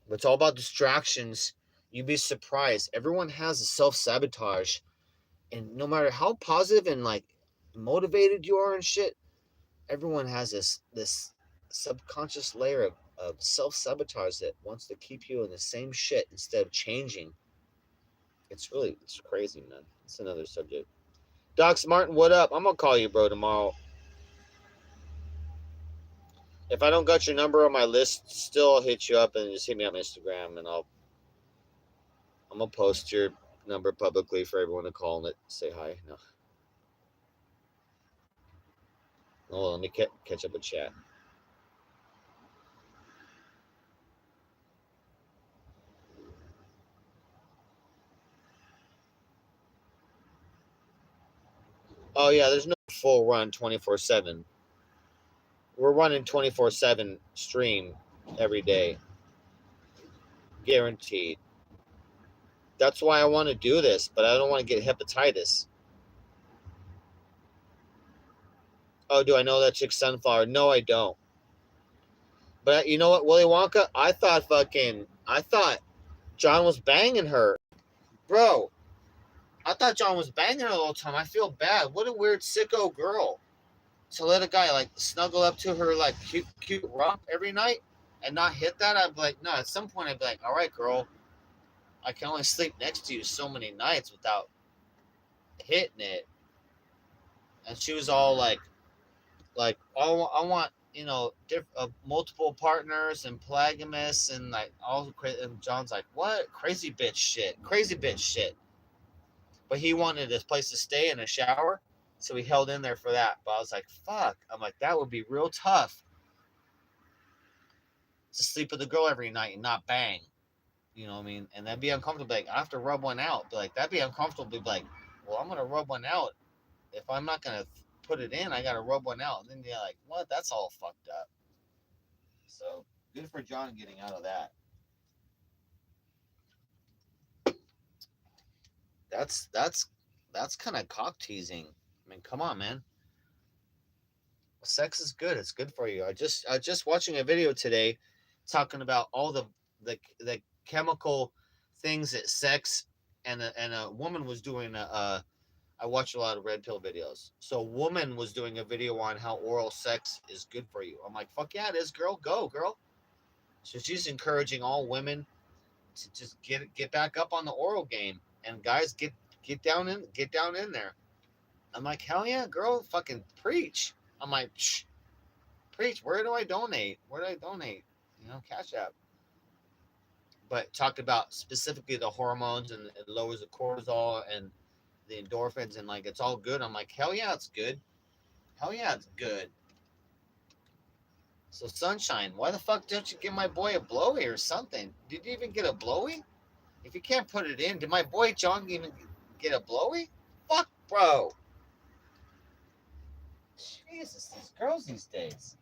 But it's all about distractions. You'd be surprised. Everyone has a self sabotage, and no matter how positive and like motivated you are and shit, everyone has this subconscious layer of self sabotage that wants to keep you in the same shit instead of changing. It's crazy, man. It's another subject. Docs Martin, what up? I'm gonna call you, bro, tomorrow. If I don't got your number on my list, still I'll hit you up and just hit me on Instagram, and I'm gonna post your number publicly for everyone to call and say hi. No, no, let me catch up with chat. Oh yeah, there's no full run 24/7. We're running 24/7 stream every day, guaranteed. That's why I want to do this, but I don't want to get hepatitis. Oh, do I know that chick Sunflower? No, I don't. But you know what, Willy Wonka? I thought John was banging her, bro. I thought John was banging her the whole time. I feel bad. What a weird sicko girl to let a guy like snuggle up to her like cute rump every night and not hit that. I'd be like, no. At some point, I'd be like, all right, girl, I can only sleep next to you so many nights without hitting it. And she was all like, oh, I want multiple partners and polygamous and like all crazy. And John's like, what crazy bitch shit. But he wanted his place to stay in a shower, so he held in there for that. But I was like, fuck. I'm like, that would be real tough to sleep with a girl every night and not bang. You know what I mean? And that'd be uncomfortable. Like, I have to rub one out. But like, that'd be uncomfortable. Be like, well, I'm gonna rub one out. If I'm not gonna put it in, I gotta rub one out. And then you're like, what? That's all fucked up. So good for John getting out of that. That's kind of cock teasing. I mean, come on, man. Sex is good. It's good for you. I just watching a video today talking about all the chemical things that sex and a woman was doing I watch a lot of red pill videos. So a woman was doing a video on how oral sex is good for you. I'm like, fuck yeah, it is, girl. Go, girl. So she's encouraging all women to just get back up on the oral game, and guys get down in there. I'm like, hell yeah, girl, fucking preach. I'm like, Shh, preach. Where do I donate? Cash app. but talked about specifically the hormones, and it lowers the cortisol and the endorphins, and like it's all good. I'm like, hell yeah, it's good. Hell yeah, it's good. So Sunshine, why the fuck don't you give my boy a blowy or something? Did you even get a blowy? If you can't put it in, did my boy John even get a blowy? Fuck, bro. Jesus, these girls these days.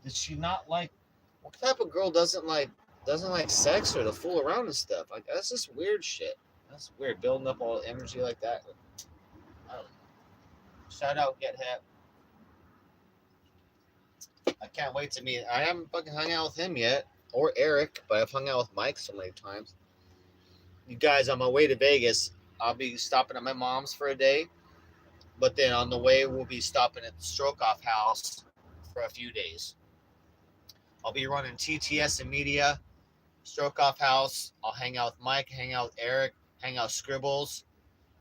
Does she not like? What type of girl doesn't like sex or to fool around and stuff? Like that's just weird shit. That's weird. Building up all energy like that. I don't know. Shout out, get hip. I can't wait to meet. I haven't fucking hung out with him yet, or Eric, but I've hung out with Mike so many times. You guys, on my way to Vegas, I'll be stopping at my mom's for a day, but then on the way we'll be stopping at the Stroke Off House for a few days. I'll be running TTS and media, Stroke Off House. I'll hang out with Mike, hang out with Eric, hang out with Scribbles.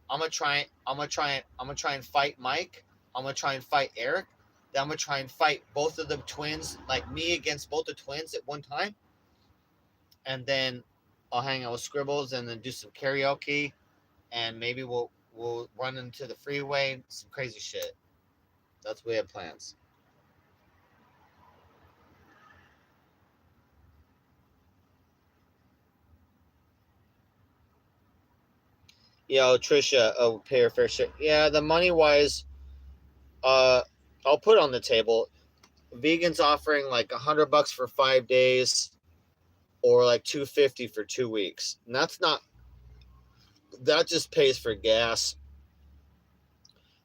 I'm gonna try and fight Mike. I'm gonna try and fight Eric. Then I'm gonna try and fight both of the twins, like me against both the twins at one time. And then I'll hang out with Scribbles and then do some karaoke, and maybe we'll run into the freeway, some crazy shit. That's what we have plans. Yo, Trisha, oh, pay her fair share. Yeah, the money wise, uh, I'll put on the table. Vegans offering like $100 for 5 days, or like 250 for 2 weeks. And that's not. That just pays for gas.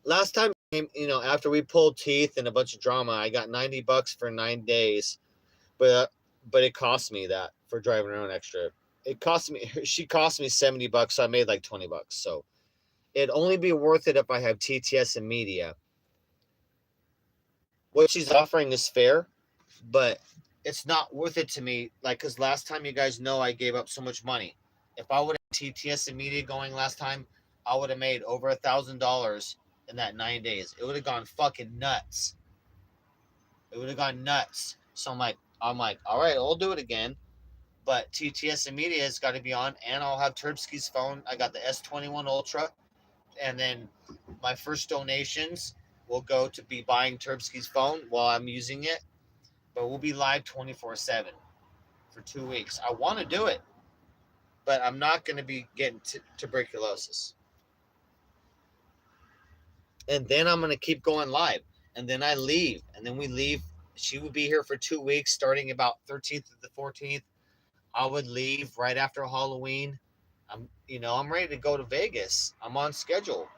Last time, after we pulled teeth and a bunch of drama, I got $90 for 9 days, but it cost me that for driving around extra. It cost me. She cost me $70, so I made like $20. So it'd only be worth it if I have TTS and media. What she's offering is fair, but it's not worth it to me. Like, because last time, you guys know, I gave up so much money. If I would have TTS and media going last time, I would have made over $1,000 in that 9 days. It would have gone fucking nuts. It would have gone nuts. So I'm like, all right, I'll do it again. But TTS and media has got to be on, and I'll have Turbsky's phone. I got the S21 Ultra, and then my first donations will go to be buying Turbsky's phone while I'm using it. But we'll be live 24/7 for 2 weeks. I want to do it, but I'm not going to be getting tuberculosis. And then I'm going to keep going live. And then I leave. And then we leave. She would be here for 2 weeks, starting about 13th to the 14th. I would leave right after Halloween. I'm ready to go to Vegas. I'm on schedule.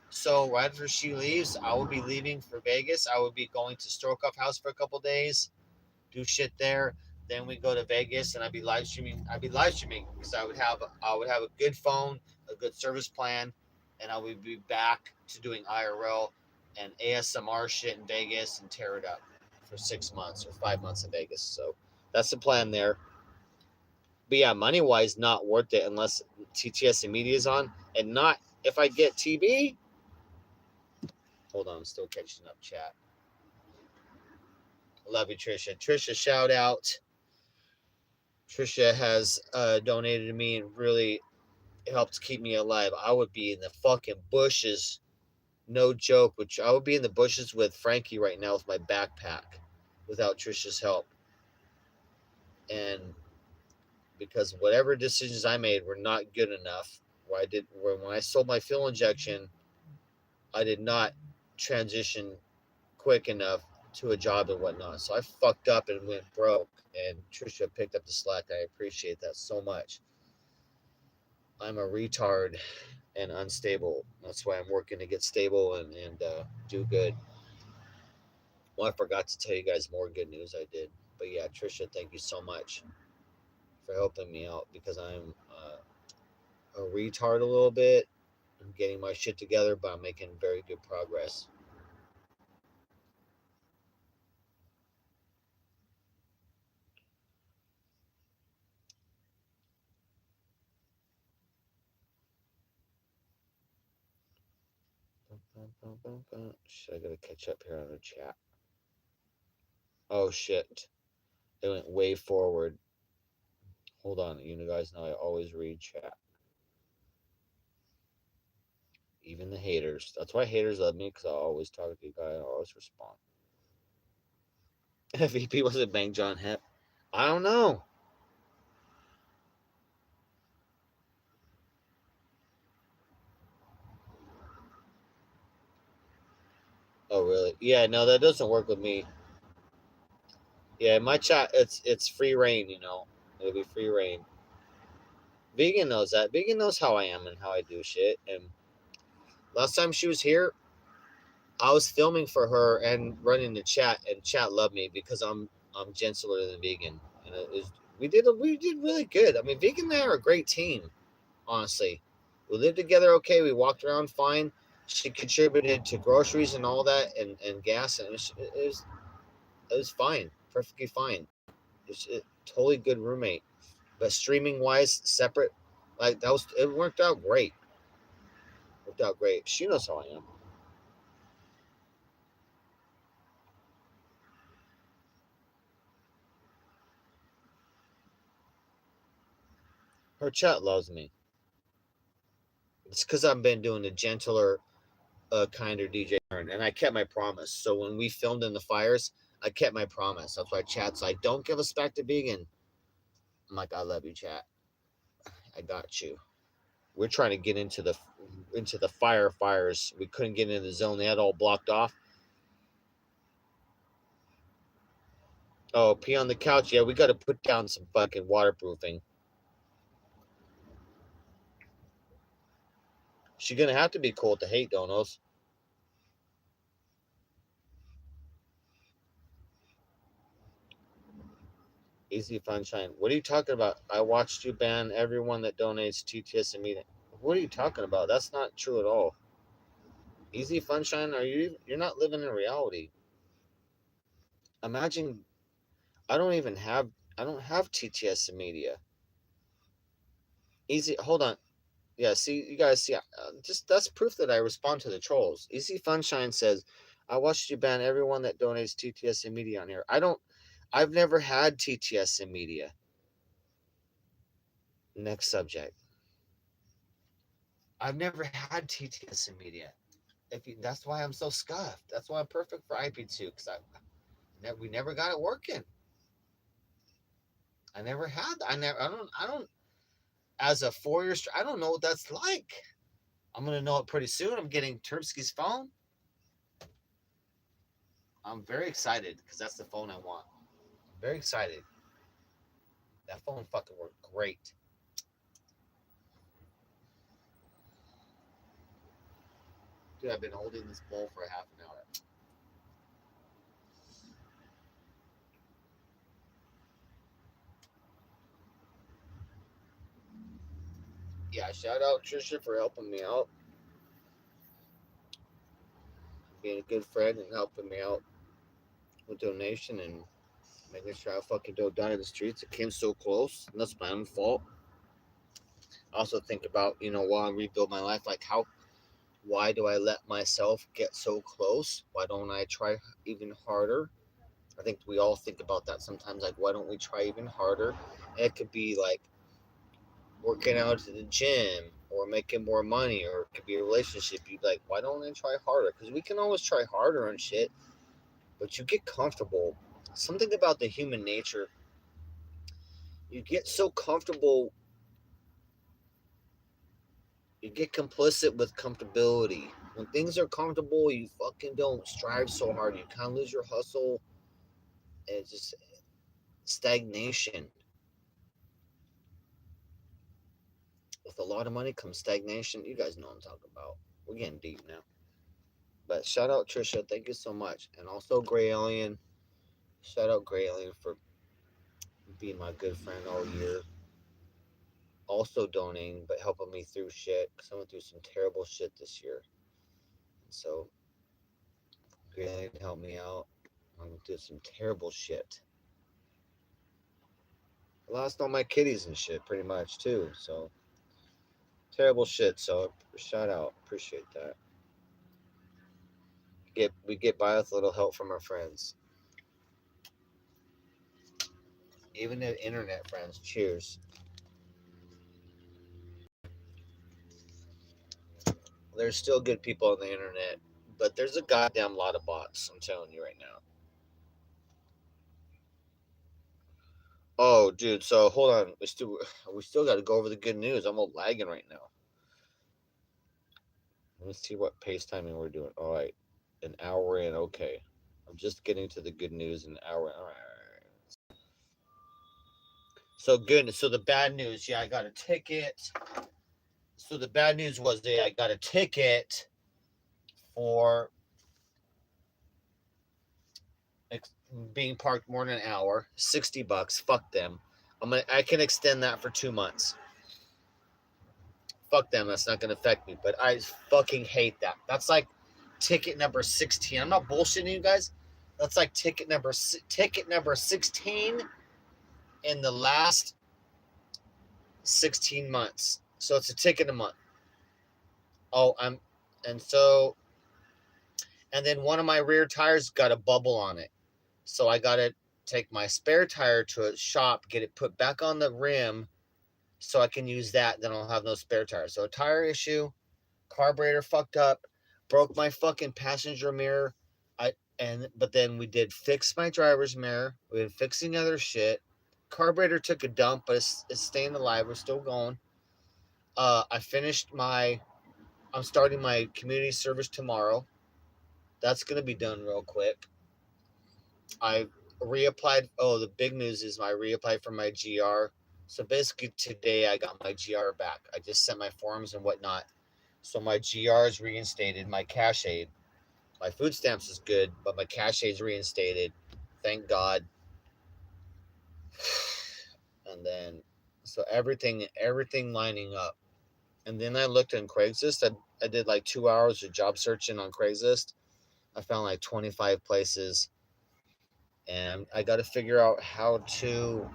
So right after she leaves, I will be leaving for Vegas. I will be going to Stroke Off House for a couple days, do shit there. Then we go to Vegas, and I'd be live streaming. Because I would have a good phone, a good service plan, and I would be back to doing IRL and ASMR shit in Vegas and tear it up for 6 months or 5 months in Vegas. So that's the plan there. But yeah, money wise, not worth it unless TTS and media is on, and not if I get TB. Hold on, I'm still catching up, chat. Love you, Trisha. Trisha, shout out. Trisha has donated to me and really helped keep me alive. I would be in the fucking bushes, no joke. Which I would be in the bushes with Frankie right now with my backpack, without Trisha's help. And because whatever decisions I made were not good enough, when I sold my fuel injection, I did not transition quick enough to a job and whatnot. So I fucked up and went broke. And Trisha picked up the slack. I appreciate that so much. I'm a retard and unstable. That's why I'm working to get stable and do good. Well, I forgot to tell you guys more good news I did. But yeah, Trisha, thank you so much for helping me out, because I'm a retard a little bit. I'm getting my shit together, but I'm making very good progress. Shit, I gotta catch up here on the chat. Oh shit. It went way forward. Hold on, you guys know I always read chat. Even the haters. That's why haters love me, because I always talk to you guys. I always respond. VP wasn't Bang John Hep. I don't know. Oh really? Yeah, no, that doesn't work with me. Yeah, my chat, it's free reign. It'll be free reign. Vegan knows that. Vegan knows how I am and how I do shit. And last time she was here, I was filming for her and running the chat, and chat loved me because I'm gentler than Vegan, and we did really good. I mean, Vegan and I are a great team. Honestly, we lived together okay. We walked around fine. She contributed to groceries and all that, and gas, and it was fine, perfectly fine. It's a totally good roommate. But streaming wise, separate, like it worked out great. Worked out great. She knows how I am. Her chat loves me. It's because I've been doing the gentler, kinder DJ, and I kept my promise. So when we filmed in the fires, I kept my promise. That's why chat's like, "Don't give us back to vegan." I'm like, "I love you, chat. I got you." We're trying to get into the fires. We couldn't get into the zone. They had all blocked off. Oh, pee on the couch. Yeah, we got to put down some fucking waterproofing. She's gonna have to be cool to hate donos. Easy Sunshine. What are you talking about? I watched you ban everyone that donates TTS and meeting. What are you talking about? That's not true at all. Easy Sunshine, you're not living in reality. Imagine I don't even have I don't have TTS and media. Easy hold on. Yeah, see you guys see just that's proof that I respond to the trolls. Easy Sunshine says, I watched you ban everyone that donates TTS and media on here. I've never had TTS and media. Next subject. I've never had TTS in media. That's why I'm so scuffed. That's why I'm perfect for IP2 because we never got it working. I never had. I never. I don't. As a 4 year, I don't know what that's like. I'm gonna know it pretty soon. I'm getting Terpsky's phone. I'm very excited because that's the phone I want. I'm very excited. That phone fucking worked great. Dude, I've been holding this bowl for a half an hour. Yeah, shout out Trisha for helping me out, being a good friend and helping me out with donation and making sure I fucking don't die in the streets. It came so close, and that's my own fault. I also think about, while I rebuild my life, like why do I let myself get so close? Why don't I try even harder? I think we all think about that sometimes. Like, why don't we try even harder? And it could be like working out at the gym or making more money, or it could be a relationship. You'd be like, why don't I try harder? Because we can always try harder on shit, but you get comfortable. Something about the human nature, you get so comfortable, you get complicit with comfortability. When things are comfortable, you fucking don't strive so hard. You kind of lose your hustle. And it's just stagnation. With a lot of money comes stagnation. You guys know what I'm talking about. We're getting deep now. But shout out Trisha. Thank you so much. And also Gray Alien. Shout out Gray Alien for being my good friend all year. Also donating, but helping me through shit. Because I went through some terrible shit this year. So Gray Alien helped me out. I went through some terrible shit. I lost all my kitties and shit pretty much too. So terrible shit. So shout out. Appreciate that. We get by with a little help from our friends. Even the internet friends. Cheers. There's still good people on the internet, but there's a goddamn lot of bots. I'm telling you right now. Oh, dude. So hold on. We still got to go over the good news. I'm all lagging right now. Let me see what pace timing we're doing. All right, an hour in. Okay, I'm just getting to the good news. An hour. All right. So good. So the bad news. Yeah, I got a ticket. So the bad news was that I got a ticket for being parked more than an hour. $60. Fuck them. I can extend that for 2 months. Fuck them. That's not gonna affect me. But I fucking hate that. That's like ticket number 16. I'm not bullshitting you guys. That's like ticket number 16 in the last 16 months. So it's a ticket a month. Oh, and so and then one of my rear tires got a bubble on it. So I got to take my spare tire to a shop, get it put back on the rim so I can use that. Then I'll have no spare tire. So a tire issue, carburetor fucked up, broke my fucking passenger mirror. But then we did fix my driver's mirror. We been fixing other shit. Carburetor took a dump, but it's staying alive. We're still going. I finished my. I'm starting my community service tomorrow. That's gonna be done real quick. I reapplied. Oh, the big news is I reapplied for my GR. So basically today I got my GR back. I just sent my forms and whatnot. So my GR is reinstated. My cash aid, my food stamps is good, but my cash aid is reinstated. Thank God. And then so everything lining up. And then I looked on Craigslist. I did like 2 hours of job searching on Craigslist. I found like 25 places, and I got to figure out how to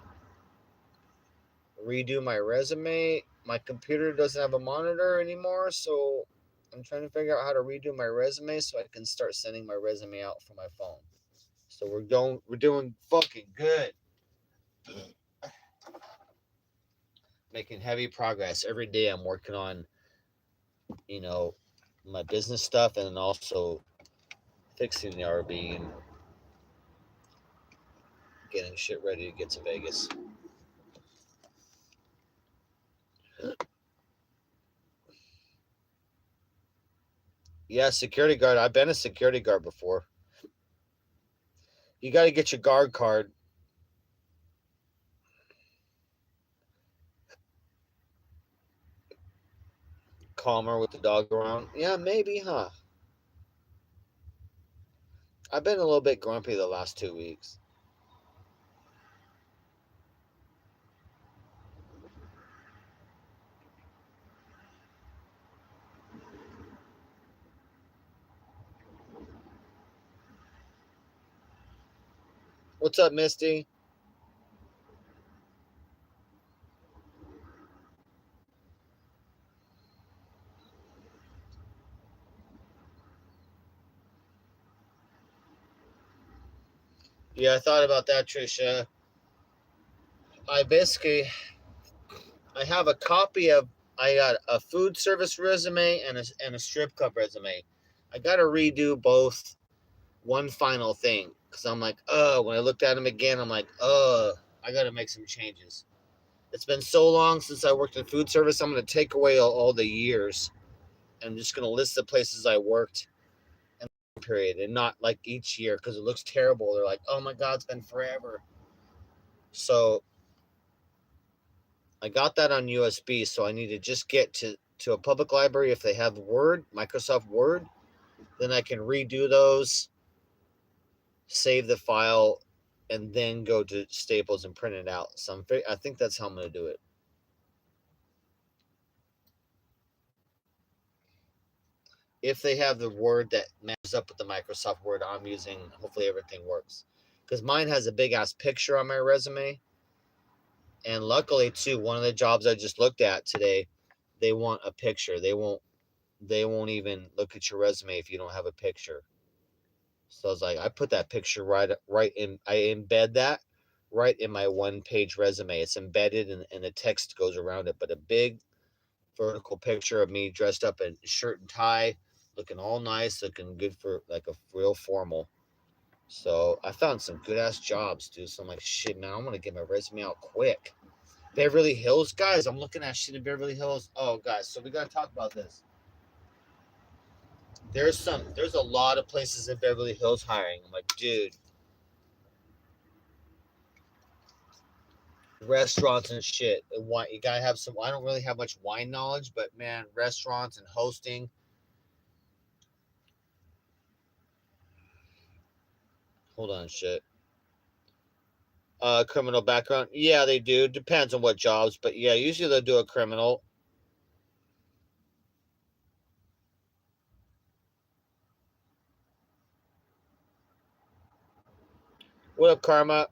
redo my resume. My computer doesn't have a monitor anymore, so I'm trying to figure out how to redo my resume so I can start sending my resume out from my phone. So we're doing fucking good. Making heavy progress every day. I'm working on, you know, my business stuff and also fixing the RV and getting shit ready to get to Vegas. Yeah, security guard. I've been a security guard before. You got to get your guard card. Calmer with the dog around. Yeah, maybe, huh? I've been a little bit grumpy the last 2 weeks. What's up, Misty? Yeah, I thought about that, Trisha. I basically I have a copy of I got a food service resume and a strip club resume. I got to redo both one final thing because I'm like, when I looked at them again, I'm like, I got to make some changes. It's been so long since I worked in food service. I'm going to take away all the years. I'm just going to list the places I worked in the period and not like each year because it looks terrible. They're like, oh my God, it's been forever. So I got that on USB. So I need to just get to a public library if they have Word, Microsoft Word. Then I can redo those, save the file, and then go to Staples and print it out. So I think that's how I'm going to do it. If they have the Word that matches up with the Microsoft Word I'm using, hopefully everything works. Because mine has a big ass picture on my resume. And luckily too, one of the jobs I just looked at today, they want a picture. They won't even look at your resume if you don't have a picture. So I was like, I put that picture right in. I embed that right in my one-page resume. It's embedded and the text goes around it, but a big vertical picture of me dressed up in shirt and tie, looking all nice, looking good for like a real formal. So I found some good ass jobs, dude. So I'm like, shit, man, I'm gonna get my resume out quick. Beverly Hills, guys. I'm looking at shit in Beverly Hills. Oh, guys, so we gotta talk about this. There's a lot of places in Beverly Hills hiring. I'm like, dude, restaurants and shit. You gotta have some. I don't really have much wine knowledge, but man, restaurants and hosting. Hold on, shit. Criminal background. Yeah, they do. Depends on what jobs, but yeah, usually they'll do a criminal. What up, Karma?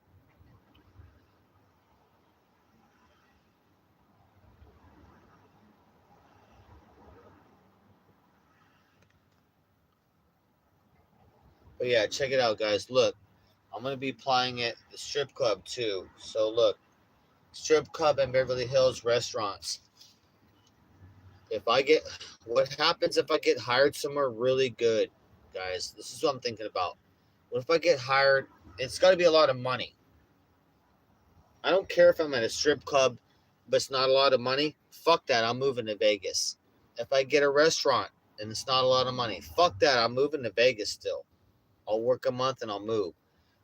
But yeah, check it out, guys. Look, I'm gonna be applying at the strip club too. So look, strip club and Beverly Hills restaurants. If I get, what happens if I get hired somewhere really good, guys? This is what I'm thinking about. What if I get hired? It's got to be a lot of money. I don't care if I'm at a strip club, but it's not a lot of money. Fuck that. I'm moving to Vegas. If I get a restaurant and it's not a lot of money, fuck that. I'm moving to Vegas still. I'll work a month and I'll move.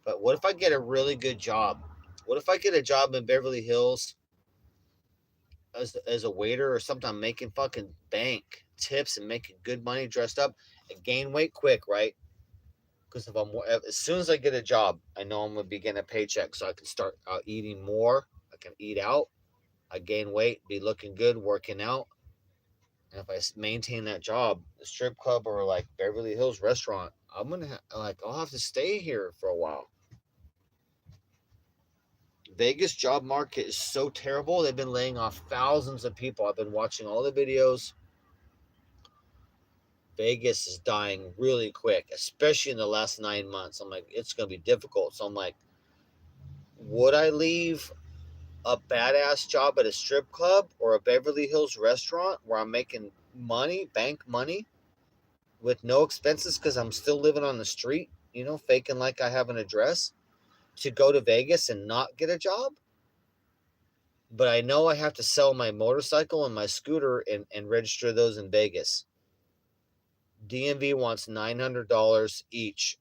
But what if I get a really good job? What if I get a job in Beverly Hills as a waiter or something? I'm making fucking bank tips and making good money dressed up and gain weight quick, right? Because if I'm as soon as I get a job, I know I'm gonna be getting a paycheck, so I can start eating more. I can eat out. I gain weight, be looking good, working out. And if I maintain that job, the strip club or like Beverly Hills restaurant, I'm gonna I'll have to stay here for a while. Vegas job market is so terrible. They've been laying off thousands of people. I've been watching all the videos. Vegas is dying really quick, especially in the last 9 months. I'm like, it's gonna be difficult. So I'm like, would I leave a badass job at a strip club or a Beverly Hills restaurant where I'm making money, bank money, with no expenses because I'm still living on the street, faking like I have an address, to go to Vegas and not get a job? But I know I have to sell my motorcycle and my scooter and register those in Vegas. DMV wants $900 each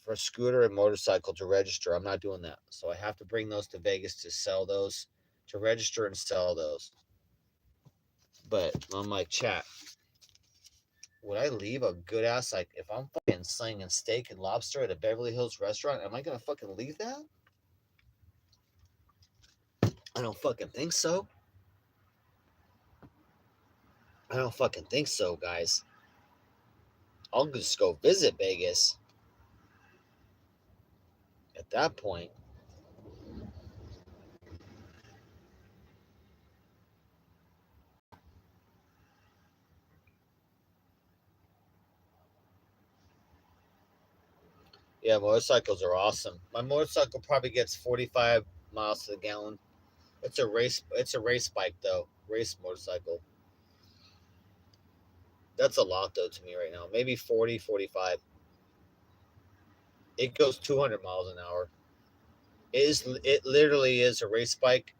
for a scooter and motorcycle to register. I'm not doing that. So I have to bring those to Vegas to sell those, to register and sell those. But I'm like, chat, would I leave a good ass, like, if I'm fucking slinging steak and lobster at a Beverly Hills restaurant, am I gonna fucking leave that? I don't fucking think so. I don't fucking think so, guys. I'll just go visit Vegas at that point. Yeah, motorcycles are awesome. My motorcycle probably gets 45 miles to the gallon. It's a race bike though. Race motorcycle. That's a lot though to me right now. Maybe 40, 45. It goes 200 miles an hour. It literally is a race bike.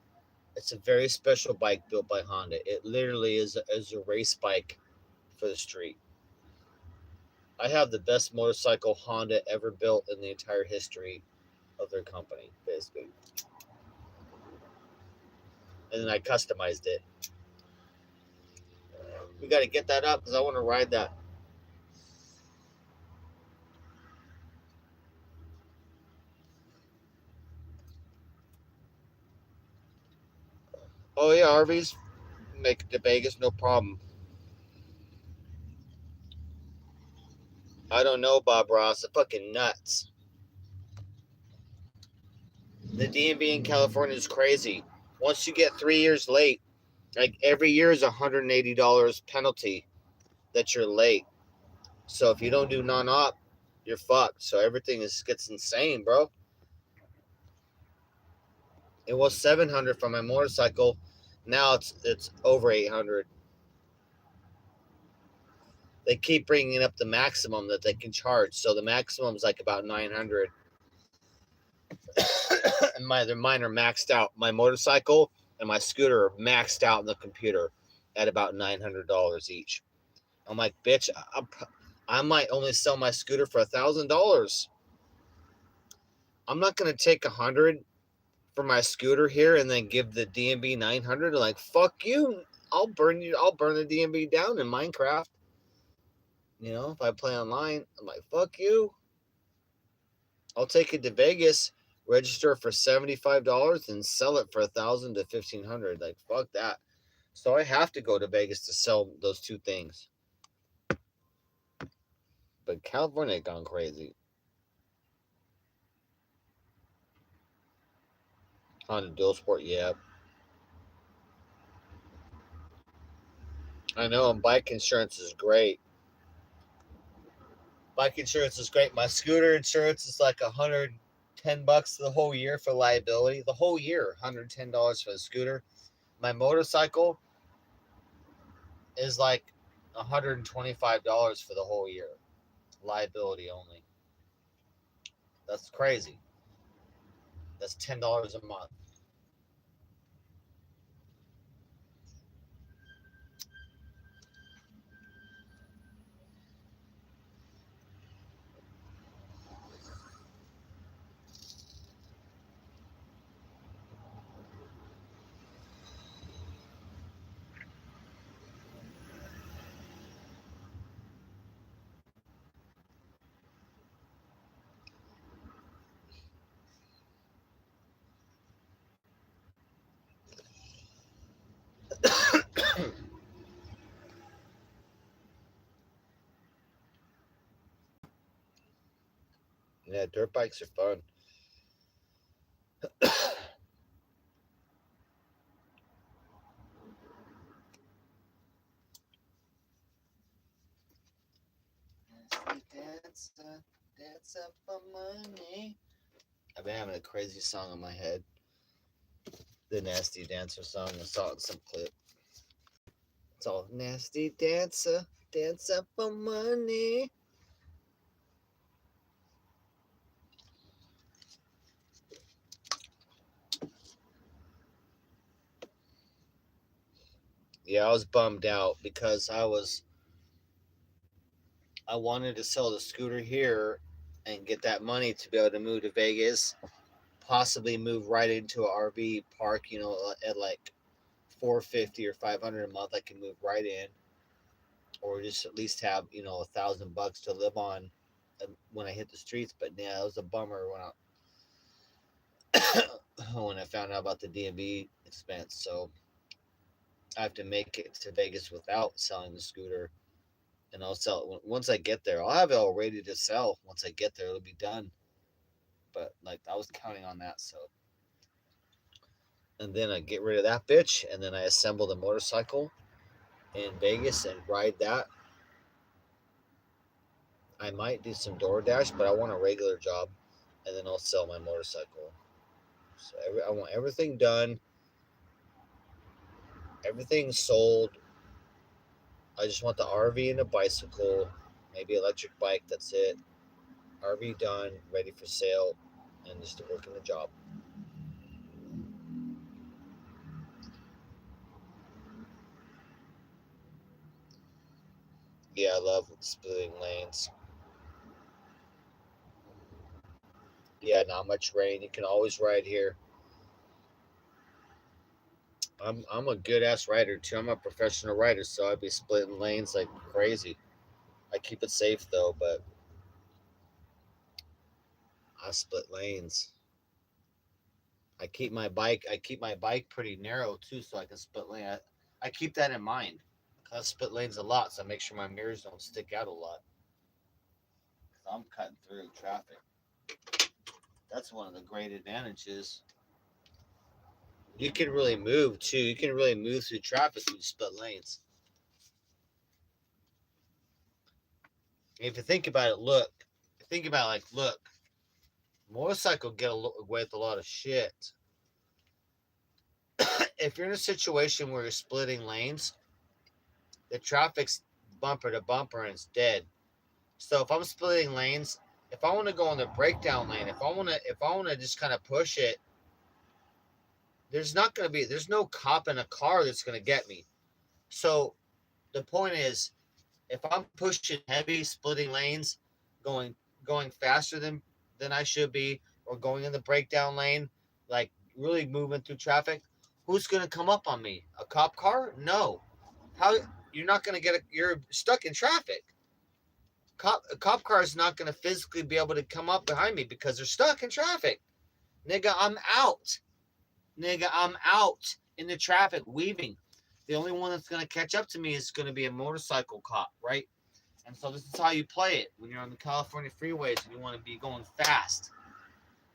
It's a very special bike built by Honda. It literally is a race bike for the street. I have the best motorcycle Honda ever built in the entire history of their company, basically. And then I customized it. We got to get that up because I want to ride that. Oh yeah, RVs make it to Vegas, no problem. I don't know, Bob Ross. It's fucking nuts. The DMV in California is crazy. Once you get 3 years late, like every year is $180 penalty that you're late. So if you don't do non-op, you're fucked. So everything gets insane, bro. It was 700 for my motorcycle. Now it's over 800. They keep bringing up the maximum that they can charge. So the maximum is like about 900. And mine are maxed out. My motorcycle and my scooter are maxed out in the computer at about $900 each. I'm like, bitch, I might only sell my scooter for $1,000. I'm not gonna take 100 for my scooter here and then give the DMV 900. Like, fuck you. I'll burn you. I'll burn the DMV down in Minecraft. You know, if I play online, I'm like, fuck you. I'll take it to Vegas, register for $75, and sell it for $1,000 to $1,500. Like, fuck that. So I have to go to Vegas to sell those two things. But California gone crazy. Honda Dual Sport, yeah. I know, and bike insurance is great. Bike insurance is great. My scooter insurance is like $110 the whole year for liability. The whole year, $110 for the scooter. My motorcycle is like $125 for the whole year. Liability only. That's crazy. That's $10 a month. Yeah, dirt bikes are fun. Dance up for money. I've been having a crazy song in my head. The Nasty Dancer song. I saw it in some clip. It's all nasty dancer, dance up for money. Yeah, I was bummed out because I wanted to sell the scooter here and get that money to be able to move to Vegas, possibly move right into an RV park, you know, at like 450 or 500 a month. I can move right in, or just at least have, you know, $1,000 to live on when I hit the streets. But yeah, it was a bummer when I found out about the DMV expense. So I have to make it to Vegas without selling the scooter, and I'll sell it once I get there. I'll have it all ready to sell once I get there. It'll be done. But like I was counting on that, so. And then I get rid of that bitch, and then I assemble the motorcycle in Vegas and ride that. I might do some DoorDash, but I want a regular job, and then I'll sell my motorcycle. So I want everything done, everything sold. I just want the RV and a bicycle, maybe electric bike. That's it. RV done, ready for sale, and just working the job. Yeah, I love splitting lanes. Yeah, not much rain. You can always ride here. I'm a good ass rider too. I'm a professional rider, so I'd be splitting lanes like crazy. I keep it safe though, but I split lanes. I keep my bike pretty narrow too, so I can split lane. I keep that in mind. I split lanes a lot, so I make sure my mirrors don't stick out a lot. I'm cutting through traffic. That's one of the great advantages. You can really move too. You can really move through traffic when you split lanes. If you think about it, look. Think about it like, look, motorcycle get away with a lot of shit. if you're in a situation where you're splitting lanes, the traffic's bumper to bumper and it's dead. So if I'm splitting lanes, if I want to go in the breakdown lane, if I want to just kind of push it, there's no cop in a car that's gonna get me. So the point is, if I'm pushing heavy, splitting lanes, going going faster than I should be, or going in the breakdown lane, like really moving through traffic, who's gonna come up on me? A cop car? No. How you're not gonna get you're stuck in traffic. A cop car is not gonna physically be able to come up behind me because they're stuck in traffic. Nigga, I'm out. Nigga, I'm out in the traffic weaving. The only one that's gonna catch up to me is gonna be a motorcycle cop, right? And so this is how you play it when you're on the California freeways and you want to be going fast.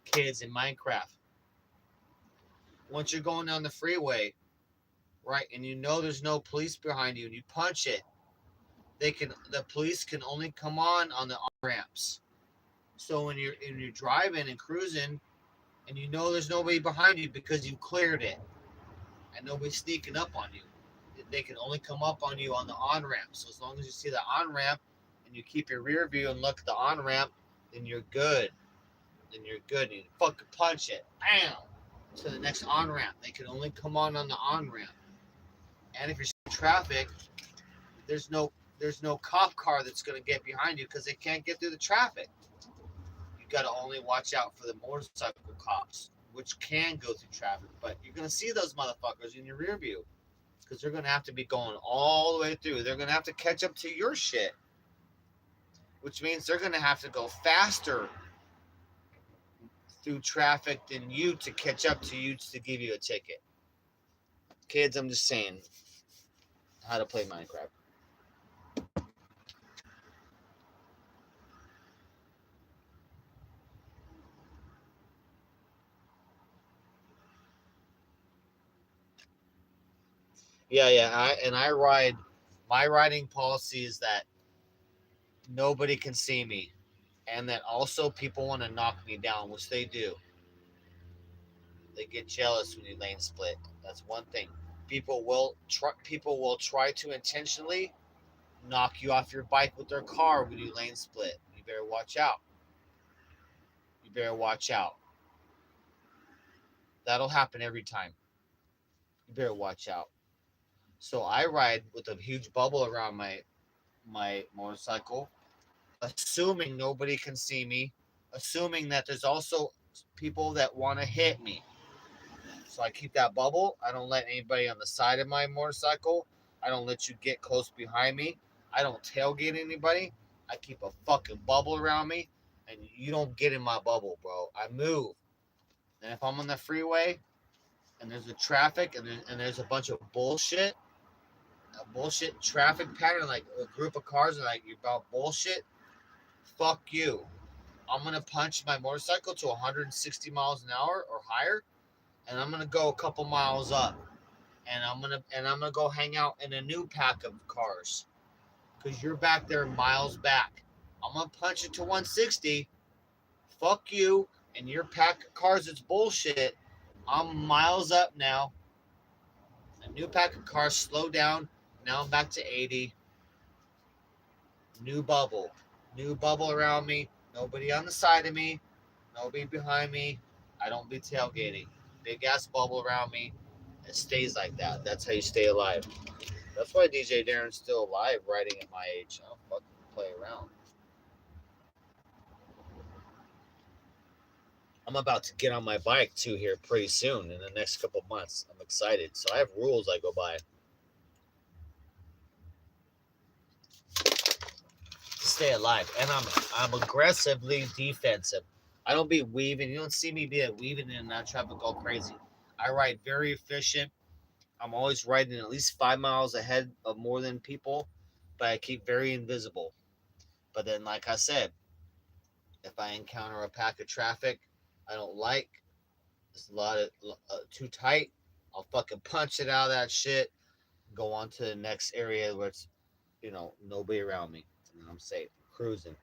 Kids in Minecraft. Once you're going down the freeway, right, and you know there's no police behind you and you punch it, the police can only come on the ramps. So when you're driving and cruising and you know there's nobody behind you because you cleared it and nobody's sneaking up on you, they can only come up on you on the on ramp. So as long as you see the on ramp and you keep your rear view and look at the on ramp, then you're good. Then you're good. And you fucking punch it, bam, to the next on ramp. They can only come on the on ramp. And if you're in traffic, there's no cop car that's gonna get behind you because they can't get through the traffic. You gotta only watch out for the motorcycle cops, which can go through traffic, but you're gonna see those motherfuckers in your rear view because they're gonna have to be going all the way through. They're gonna have to catch up to your shit, which means they're gonna have to go faster through traffic than you to catch up to you to give you a ticket. Kids, I'm just saying how to play Minecraft. Yeah. I ride. My riding policy is that nobody can see me, and that also people want to knock me down, which they do. They get jealous when you lane split. That's one thing. People will try to intentionally knock you off your bike with their car when you lane split. You better watch out. You better watch out. That'll happen every time. You better watch out. So I ride with a huge bubble around my motorcycle, assuming nobody can see me, assuming that there's also people that want to hit me. So I keep that bubble. I don't let anybody on the side of my motorcycle. I don't let you get close behind me. I don't tailgate anybody. I keep a fucking bubble around me, and you don't get in my bubble, bro. I move. And if I'm on the freeway and there's a traffic and there's a bunch of bullshit, a bullshit traffic pattern, like a group of cars are like you about bullshit, fuck you. I'm gonna punch my motorcycle to 160 miles an hour or higher, and I'm gonna go a couple miles up, and I'm gonna go hang out in a new pack of cars, cause you're back there miles back. I'm gonna punch it to 160. Fuck you and your pack of cars. It's bullshit. I'm miles up now. A new pack of cars. Slow down. Now I'm back to 80. New bubble. New bubble around me. Nobody on the side of me. Nobody behind me. I don't be tailgating. Big ass bubble around me. It stays like that. That's how you stay alive. That's why DJ Darren's still alive, riding at my age. I don't fucking play around. I'm about to get on my bike too here pretty soon in the next couple months. I'm excited. So I have rules I go by to stay alive, and I'm aggressively defensive. I don't be weaving. You don't see me be weaving in and out traffic all crazy. I ride very efficient. I'm always riding at least 5 miles ahead of more than people, but I keep very invisible. But then, like I said, if I encounter a pack of traffic I don't like, it's a lot of too tight, I'll fucking punch it out of that shit, go on to the next area where it's, nobody around me, and I'm safe. Cruising.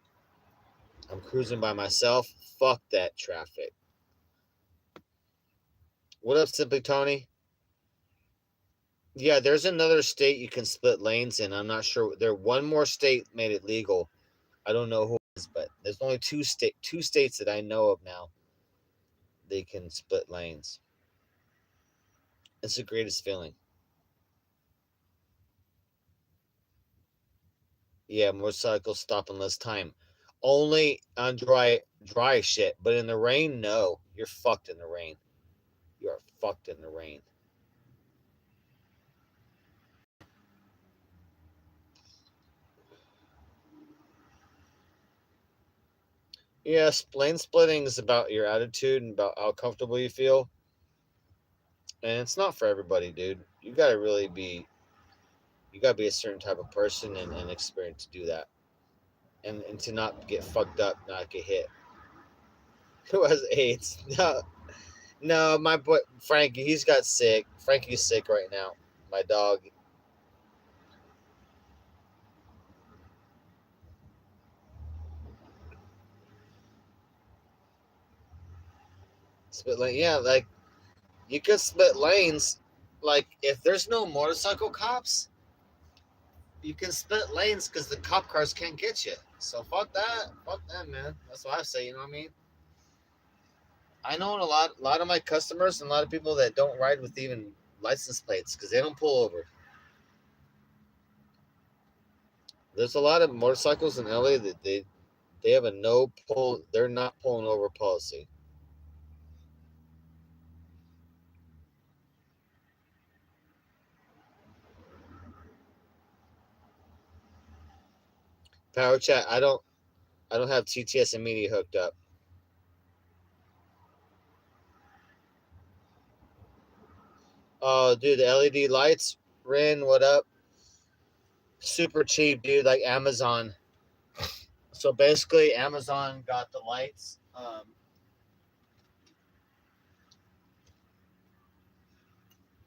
I'm cruising by myself. Fuck that traffic. What up, Simply Tony? Yeah, there's another state you can split lanes in. I'm not sure. There one more state made it legal. I don't know who it is, but there's only two states that I know of now. They can split lanes. It's the greatest feeling. Yeah, motorcycles stop in less time. Only on dry shit, but in the rain, no. You're fucked in the rain. You are fucked in the rain. Yeah, lane splitting is about your attitude and about how comfortable you feel. And it's not for everybody, dude. You gotta be a certain type of person and experience to do that. And to not get fucked up, not get hit. Who has AIDS? No, no, my boy Frankie, he's got sick. Frankie's sick right now. My dog. Split lane, yeah, like you could split lanes. Like if there's no motorcycle cops, you can split lanes because the cop cars can't get you. So fuck that, man. That's what I say. You know what I mean? I know a lot of my customers and a lot of people that don't ride with even license plates because they don't pull over. There's a lot of motorcycles in LA that they have a no pull. They're not pulling over policy. Power chat. I don't have TTS and media hooked up. Oh, dude, the LED lights. Rin, what up? Super cheap, dude. Like Amazon. So basically, Amazon got the lights.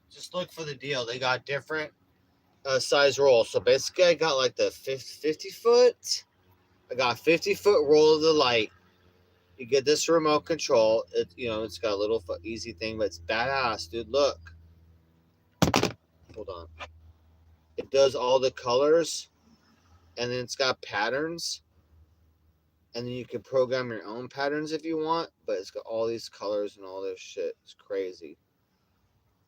Just look for the deal. They got different size rolls. So basically, I got like the 50 foot. I got a 50-foot roll of the light. You get this remote control. It's got a little easy thing, but it's badass, dude. Look, hold on. It does all the colors, and then it's got patterns, and then you can program your own patterns if you want. But it's got all these colors and all this shit. It's crazy.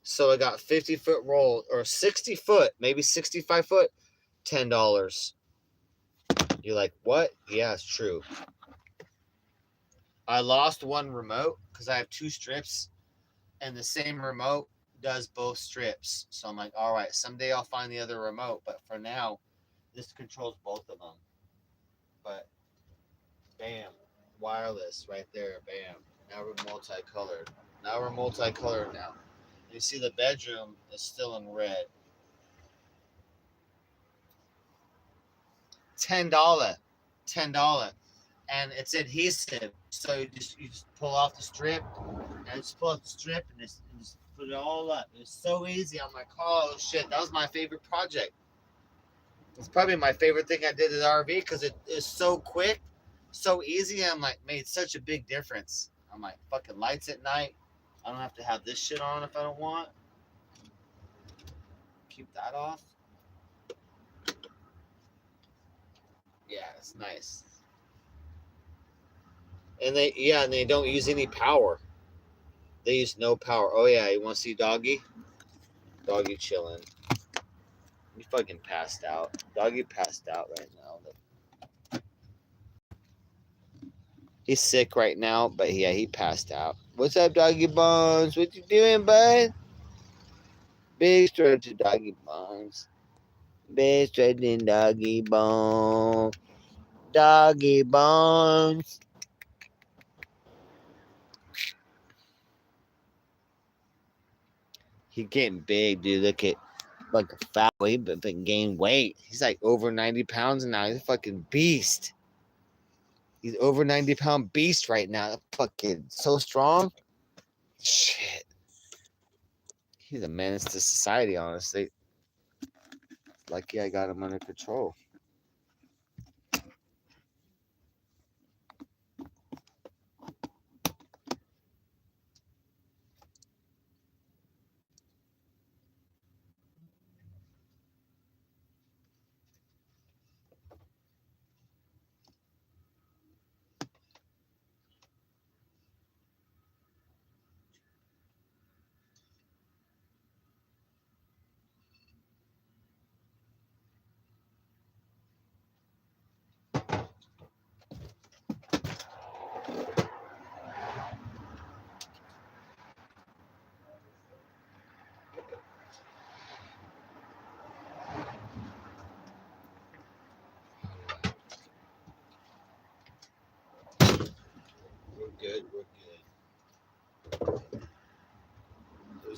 So I got 50-foot roll or 60-foot, maybe 65-foot, $10. You're like, what? Yeah, it's true. I lost one remote because I have two strips, and the same remote does both strips. So I'm like, all right, someday I'll find the other remote, but for now, this controls both of them. But bam, wireless right there, bam. Now we're multicolored. Now. You see the bedroom is still in red. $10. $10. And it's adhesive. So you just pull off the strip and just pull off the strip and just put it all up. It's so easy. I'm like, oh shit, that was my favorite project. It's probably my favorite thing I did at RV because it is so quick, so easy. I'm like, made such a big difference. I'm like, fucking lights at night. I don't have to have this shit on if I don't want. Keep that off. Yeah, it's nice. And they don't use any power. They use no power. Oh yeah, you want to see doggy? Doggy chilling. He fucking passed out. Doggy passed out right now. He's sick right now, but yeah, he passed out. What's up, Doggy Bones? What you doing, bud? Big stretch to Doggy Bones. Big stretching Doggy Bones. Doggy Bones. He's getting big, dude. Look at like a fat boy, but gained weight. He's like over 90 pounds now. He's a fucking beast. He's over 90-pound beast right now. Fucking so strong. Shit. He's a menace to society, honestly. Lucky I got him under control.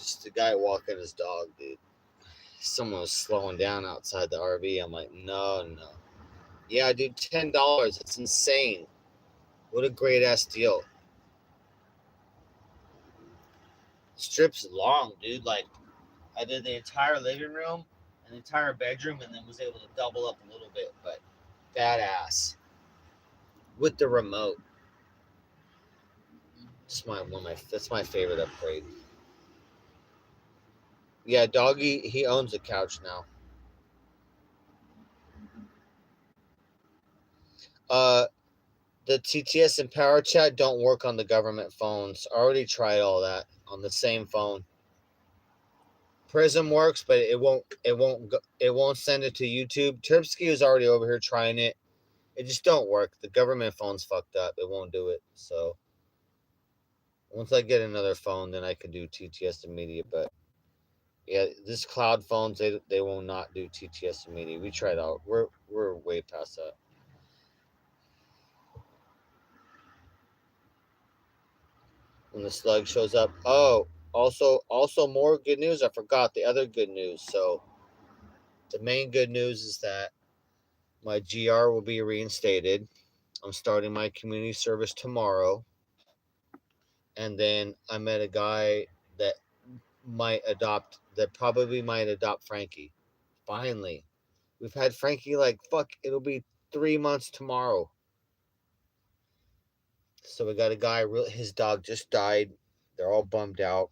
was just a guy walking his dog, dude. Someone was slowing down outside the RV. I'm like, no, no. Yeah, dude, $10. It's insane. What a great ass deal. Strip's long, dude. Like, I did the entire living room and the entire bedroom, and then was able to double up a little bit. But badass with the remote. That's my favorite upgrade. Yeah, doggy. He owns a couch now. Uh, the TTS and Power Chat don't work on the government phones. I already tried all that on the same phone. Prism works, but it won't send it to YouTube. Terpsky is already over here trying it. It just don't work. The government phone's fucked up. It won't do it. So once I get another phone, then I can do TTS and media. But yeah, this cloud phones they will not do TTS and media. We tried out. We're way past that. When the slug shows up. Oh, also more good news. I forgot the other good news. So the main good news is that my GR will be reinstated. I'm starting my community service tomorrow. And then I met a guy that probably might adopt Frankie. Finally. We've had Frankie like fuck, it'll be 3 months tomorrow. So we got a guy, his dog just died. They're all bummed out.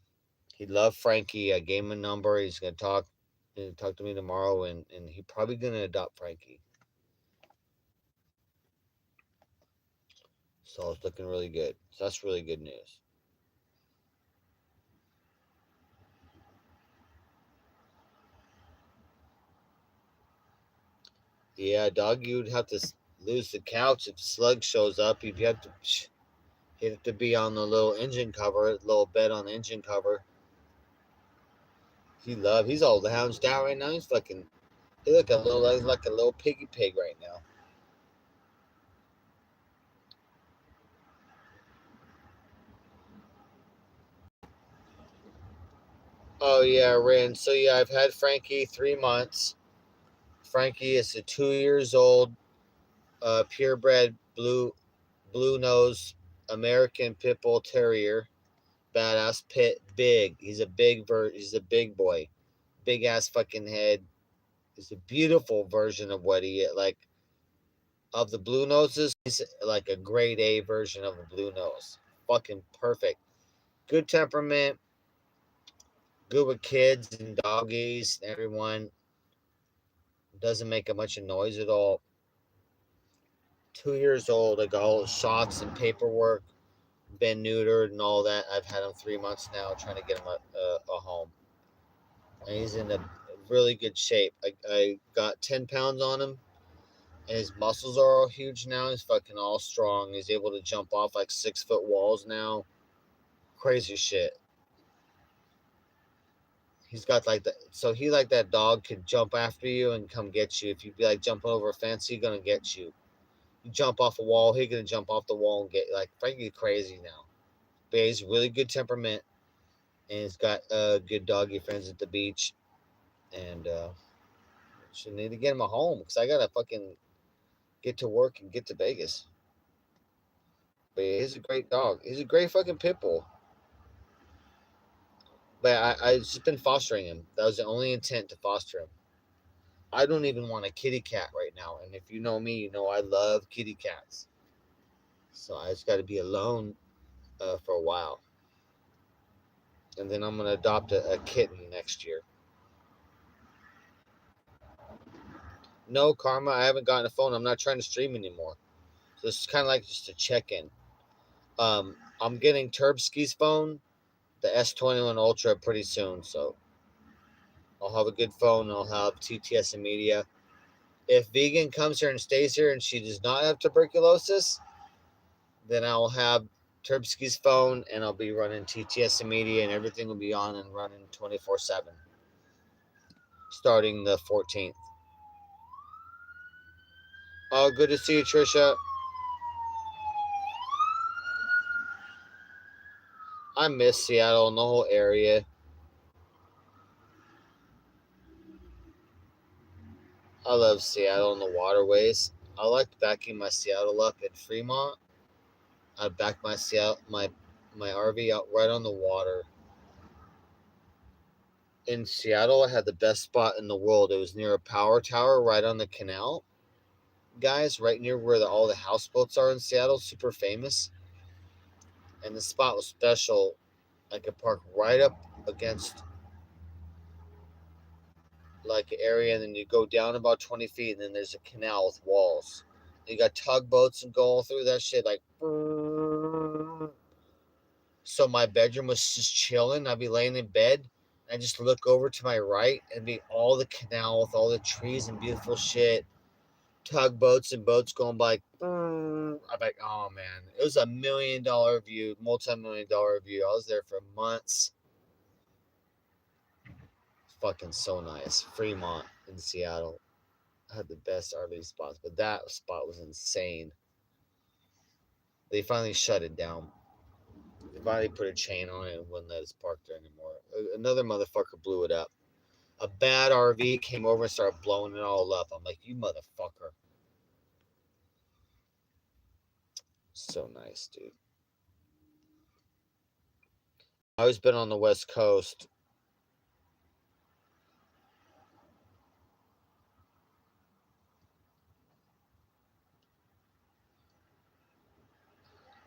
He loved Frankie. I gave him a number. He's gonna talk to me tomorrow, and he probably gonna adopt Frankie. So it's looking really good. So that's really good news. Yeah, dog, you'd have to lose the couch if Slug shows up. He'd have to be on the little engine cover, little bed on the engine cover. He's all lounged out right now. He look like a little piggy pig right now. Oh yeah, Rin. So yeah, I've had Frankie 3 months. Frankie is a 2 years old, purebred blue nose American Pit Bull Terrier, badass pit, big. He's a big boy, big ass fucking head. He's a beautiful version of what he is. Like of the blue noses, he's like a grade A version of a blue nose. Fucking perfect. Good temperament, good with kids and doggies and everyone. Doesn't make a much of noise at all. 2 years old. I got all shots and paperwork, been neutered and all that. I've had him 3 months now, trying to get him a home. And he's in a really good shape. I got 10 pounds on him. And his muscles are all huge now. He's fucking all strong. He's able to jump off like 6 foot walls now. Crazy shit. He's got like that. So he like that dog could jump after you and come get you. If you be like jumping over a fence, he's gonna get you. You jump off a wall, he's gonna jump off the wall and get like Frankie's crazy now. But he's really good temperament, and he's got good doggy friends at the beach, and should need to get him a home because I gotta fucking get to work and get to Vegas. But yeah, he's a great dog. He's a great fucking pit bull. But I just been fostering him. That was the only intent to foster him. I don't even want a kitty cat right now. And if you know me, you know I love kitty cats. So I just got to be alone for a while. And then I'm going to adopt a kitten next year. No, Karma, I haven't gotten a phone. I'm not trying to stream anymore. So this is kind of like just a check in. I'm getting Turbsky's phone, the S21 Ultra, pretty soon. So I'll have a good phone. I'll have TTS and media. If Vegan comes here and stays here and she does not have tuberculosis, then I'll have Turbsky's phone and I'll be running TTS and media and everything will be on and running 24/7 starting the 14th. Oh, good to see you, Trisha. I miss Seattle and the whole area. I love Seattle and the waterways. I like backing my Seattle up in Fremont. I back my my RV out right on the water. In Seattle, I had the best spot in the world. It was near a power tower right on the canal, guys, right near where all the houseboats are in Seattle, super famous. And the spot was special. I could park right up against like an area, and then you go down about 20 feet, and then there's a canal with walls. And you got tugboats and going through that shit like. So my bedroom was just chilling. I'd be laying in bed. I just look over to my right and be all the canal with all the trees and beautiful shit. Tugboats and boats going by. I'm like, oh man, it was $1 million view, multi-million-dollar view. I was there for months. Fucking so nice. Fremont in Seattle. I had the best RV spots, but that spot was insane. They finally shut it down. They finally put a chain on it and wouldn't let us park there anymore. Another motherfucker blew it up. A bad RV came over and started blowing it all up. I'm like, you motherfucker. So nice, dude. I've always been on the West Coast.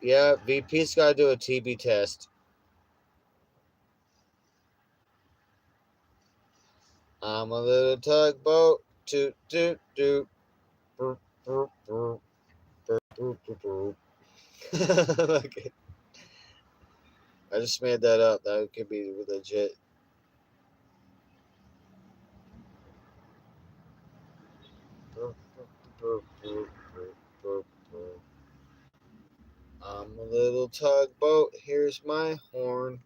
Yeah, VP's got to do a TB test. I'm a little tugboat. Toot, toot, toot. Burp, burp, burp. Burp, burp, burp, burp. Okay. I just made that up. That could be legit. Burp, burp, burp, burp, burp, burp, burp. I'm a little tugboat. Here's my horn.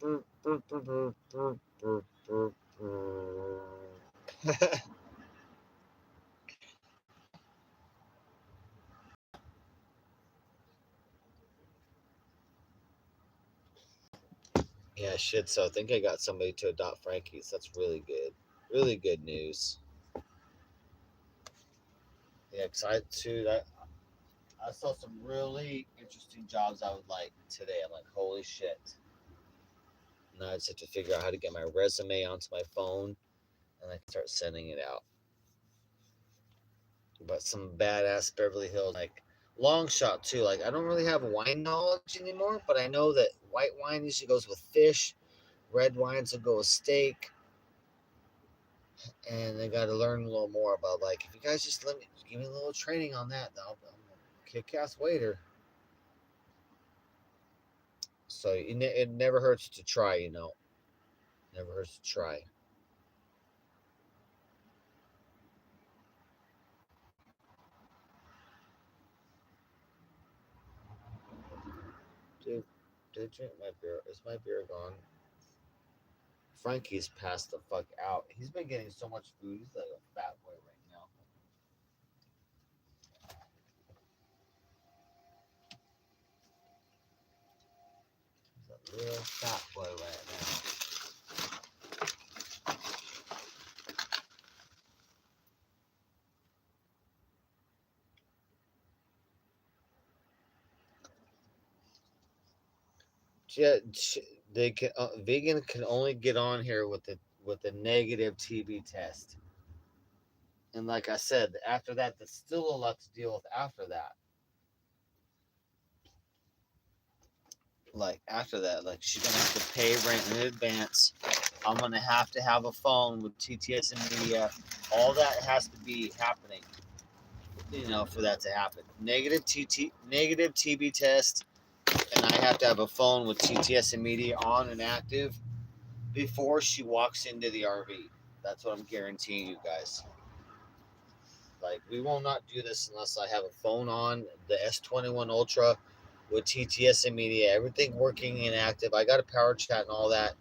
Burp, burp, burp, burp, burp, burp, burp, burp. Yeah, shit. So I think I got somebody to adopt Frankie's. That's really good. Really good news. Yeah, because I saw some really interesting jobs I would like today. I'm like, holy shit. Now I just have to figure out how to get my resume onto my phone and I can start sending it out. But some badass Beverly Hills, like long shot too. Like I don't really have wine knowledge anymore, but I know that white wine usually goes with fish, red wines will go with steak, and I got to learn a little more about like if you guys just let me give me a little training on that, I'm a kick-ass waiter. So it never hurts to try, you know. Never hurts to try. Dude, did I drink my beer? Is my beer gone? Frankie's passed the fuck out. He's been getting so much food. He's like a fat boy right now. He's a real fat boy right now. Yeah, they can. Vegan can only get on here with the negative TB test. And like I said, after that, there's still a lot to deal with after that. Like after that, like she's gonna have to pay rent in advance. I'm gonna have to have a phone with TTS and media. All that has to be happening, you know, for that to happen. Negative TB test, and I have to have a phone with TTS and media on and active before she walks into the RV. That's what I'm guaranteeing you guys. Like we will not do this unless I have a phone on the S21 Ultra with TTS and media, everything working and active. I got a power chat and all that,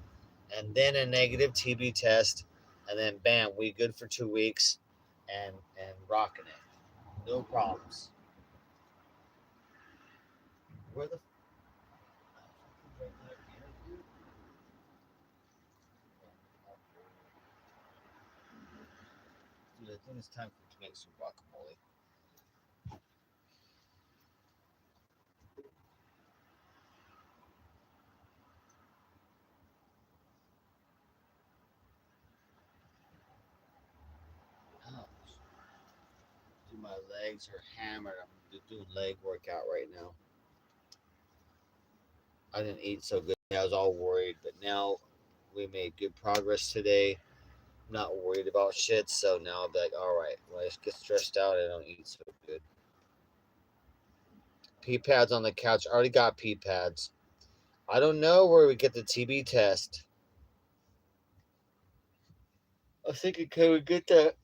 and then a negative TB test, and then bam, we good for 2 weeks, and rocking it, no problems. Where the I think it's time to make some guacamole. Ouch. Dude, my legs are hammered. I'm doing leg workout right now. I didn't eat so good. I was all worried, but now we made good progress today. I'm not worried about shit, so now I'll be like, all right, when I get stressed out, I don't eat so good. Pee pads on the couch. I already got pee pads. I don't know where we get the TB test. I was thinking, can we get that?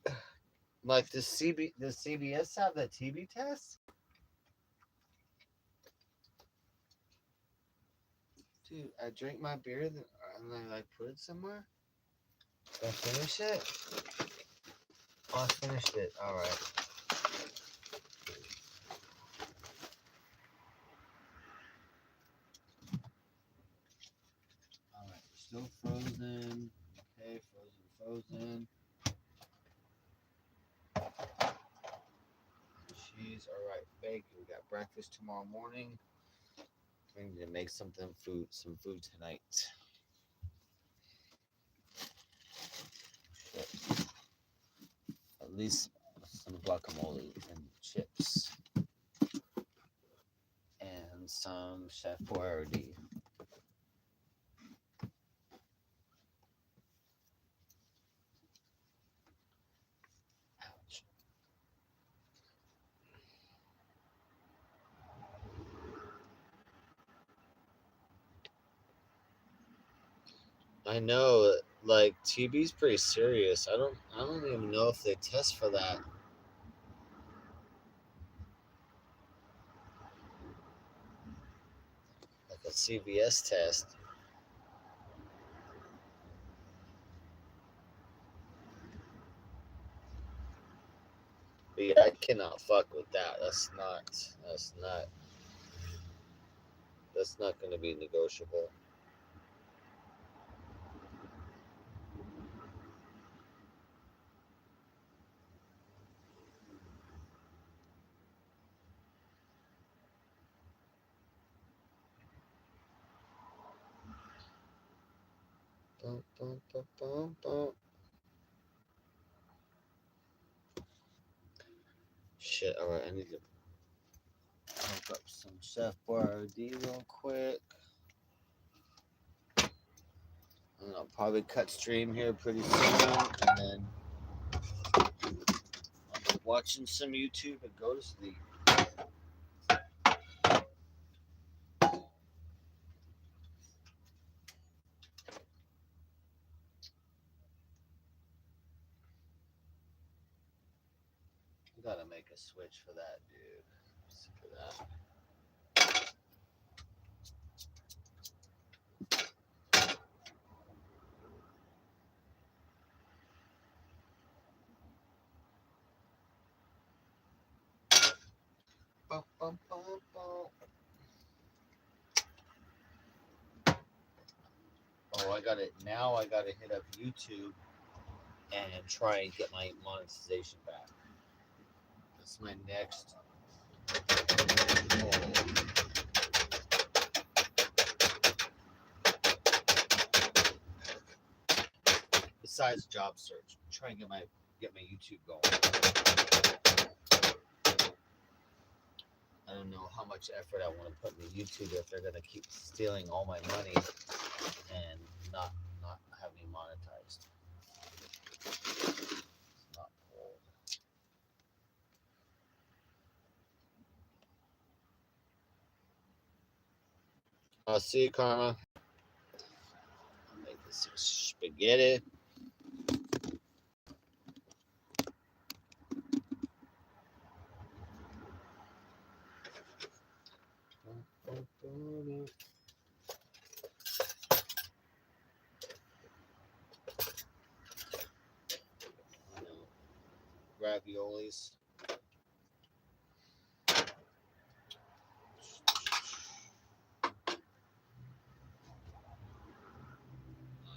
Like, does CBS have the TB test? Dude, I drank my beer and I like put it somewhere. Did I finish it? Oh, I finished it. All right. All right. Still frozen. Okay, frozen. Cheese. All right. Bacon. We got breakfast tomorrow morning. We need to make some food tonight. Shit. At least some guacamole and chips. And some Chef Boyardee. Ouch. I know, like TB's pretty serious. I don't even know if they test for that. Like a CVS test. But yeah, I cannot fuck with that. That's not gonna be negotiable. Bum, bum, bum, bum, bum. Shit, alright, I need to hook up some Chef Boyardee real quick. And I'll probably cut stream here pretty soon, and then I'll be watching some YouTube and go to sleep. Gotta make a switch for that, dude. I'm sick of that. Bum, bum, bum, bum. Oh, I got it. Now I gotta hit up YouTube and try and get my monetization back. That's my next goal. Besides job search, try and get my YouTube going. I don't know how much effort I want to put into YouTube if they're gonna keep stealing all my money and not have me monetized. It's not cool. I'll see you, Karma. I'll make this some spaghetti. Raviolis.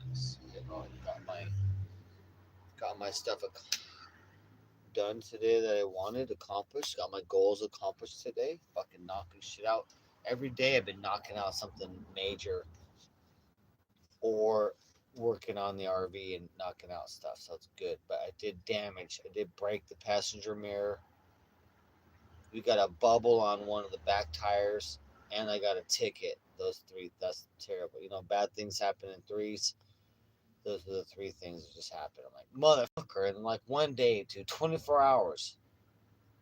Nice. Got my stuff done today that I wanted accomplished. Got my goals accomplished today. Fucking knocking shit out. Every day I've been knocking out something major or working on the RV and knocking out stuff. So it's good. But I did damage. I did break the passenger mirror. We got a bubble on one of the back tires, and I got a ticket. Those three, that's terrible. You know, bad things happen in threes. Those are the three things that just happened. I'm like, motherfucker. And like one day, to 24 hours,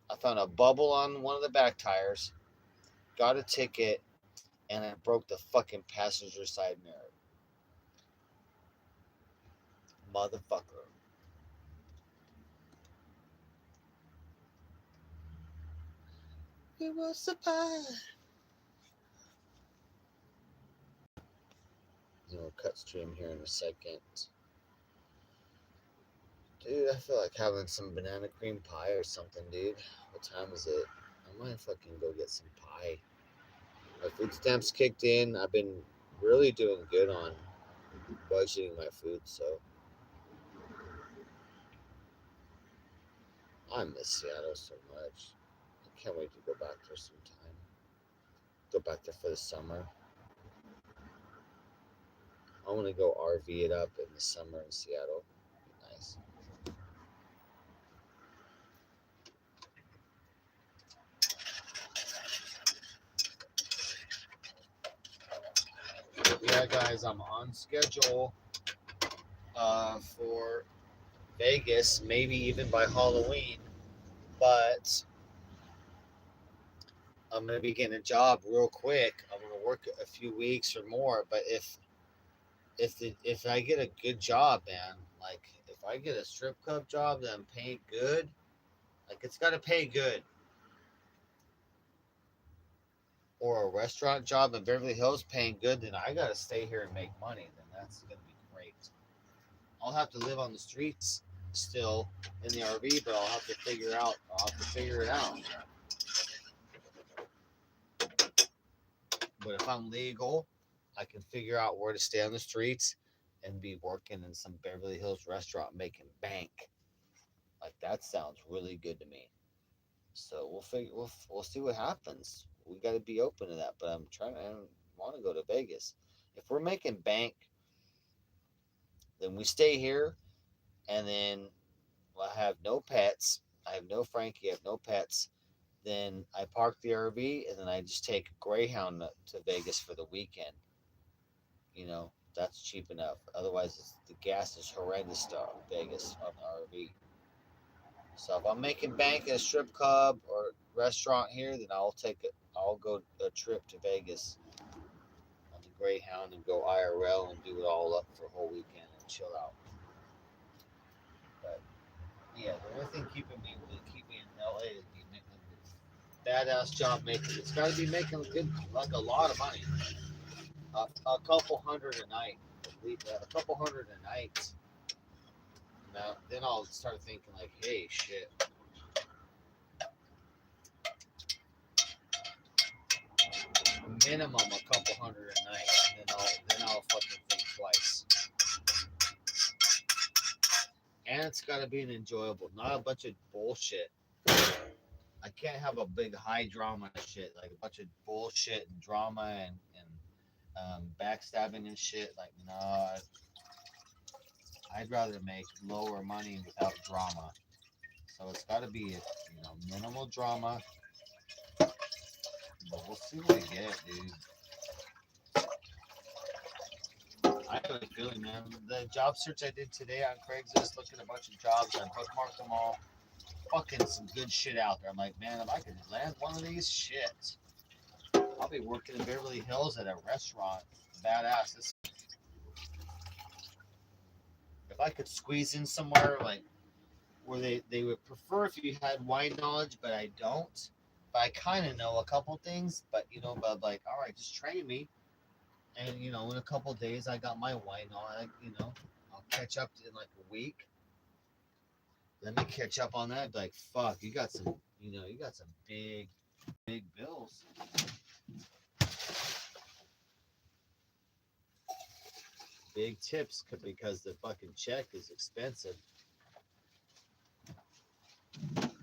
I found a bubble on one of the back tires, got a ticket, and I broke the fucking passenger side mirror. Motherfucker. It was a pie. We'll cut stream here in a second. Dude, I feel like having some banana cream pie or something, dude. What time is it? I might fucking go get some pie. My food stamps kicked in. I've been really doing good on budgeting my food, so I miss Seattle so much. I can't wait to go back there sometime. Go back there for the summer. I want to go RV it up in the summer in Seattle. Be nice. Yeah, guys, I'm on schedule for Vegas, maybe even by Halloween, but I'm gonna be getting a job real quick. I'm gonna work a few weeks or more, but if I get a good job, man, like if I get a strip club job that I'm paying good, like it's gotta pay good, or a restaurant job in Beverly Hills paying good, then I gotta stay here and make money. Then that's gonna be great. I'll have to live on the streets still in the RV, but I'll have to figure it out. But if I'm legal, I can figure out where to stay on the streets and be working in some Beverly Hills restaurant making bank. Like that sounds really good to me. So we'll see what happens. We got to be open to that. But I don't want to go to Vegas. If we're making bank, then we stay here, and then I have no pets. I have no Frankie. I have no pets. Then I park the RV, and then I just take Greyhound to Vegas for the weekend. You know, that's cheap enough. Otherwise, the gas is horrendous to Vegas on the RV. So if I'm making bank at a strip club or restaurant here, then I'll go a trip to Vegas on the Greyhound and go IRL and do it all up for a whole weekend and chill out. But yeah, the only thing keeping me in LA is be making a badass job making. It's got to be making good, like a lot of money. A couple hundred a night, a couple hundred a night. Now, then I'll start thinking like, hey, shit. Minimum a couple hundred a night, and then I'll fucking think twice. And it's got to be an enjoyable, not a bunch of bullshit. I can't have a big high drama shit, like a bunch of bullshit and drama and backstabbing and shit. Like, no, I'd rather make lower money without drama. So it's got to be, minimal drama. But we'll see what we get, dude. I have a feeling, man. The job search I did today on Craigslist, looking at a bunch of jobs, I bookmarked them all. Fucking some good shit out there. I'm like, man, if I could land one of these, shit, I'll be working in Beverly Hills at a restaurant. Badass. If I could squeeze in somewhere like where they would prefer if you had wine knowledge, but I don't. But I kind of know a couple things. But but like, all right, just train me. And in a couple of days, I got my wine knowledge. I'll catch up in like a week. Let me catch up on that. Like, fuck, you got some big, big bills. Big tips because the fucking check is expensive.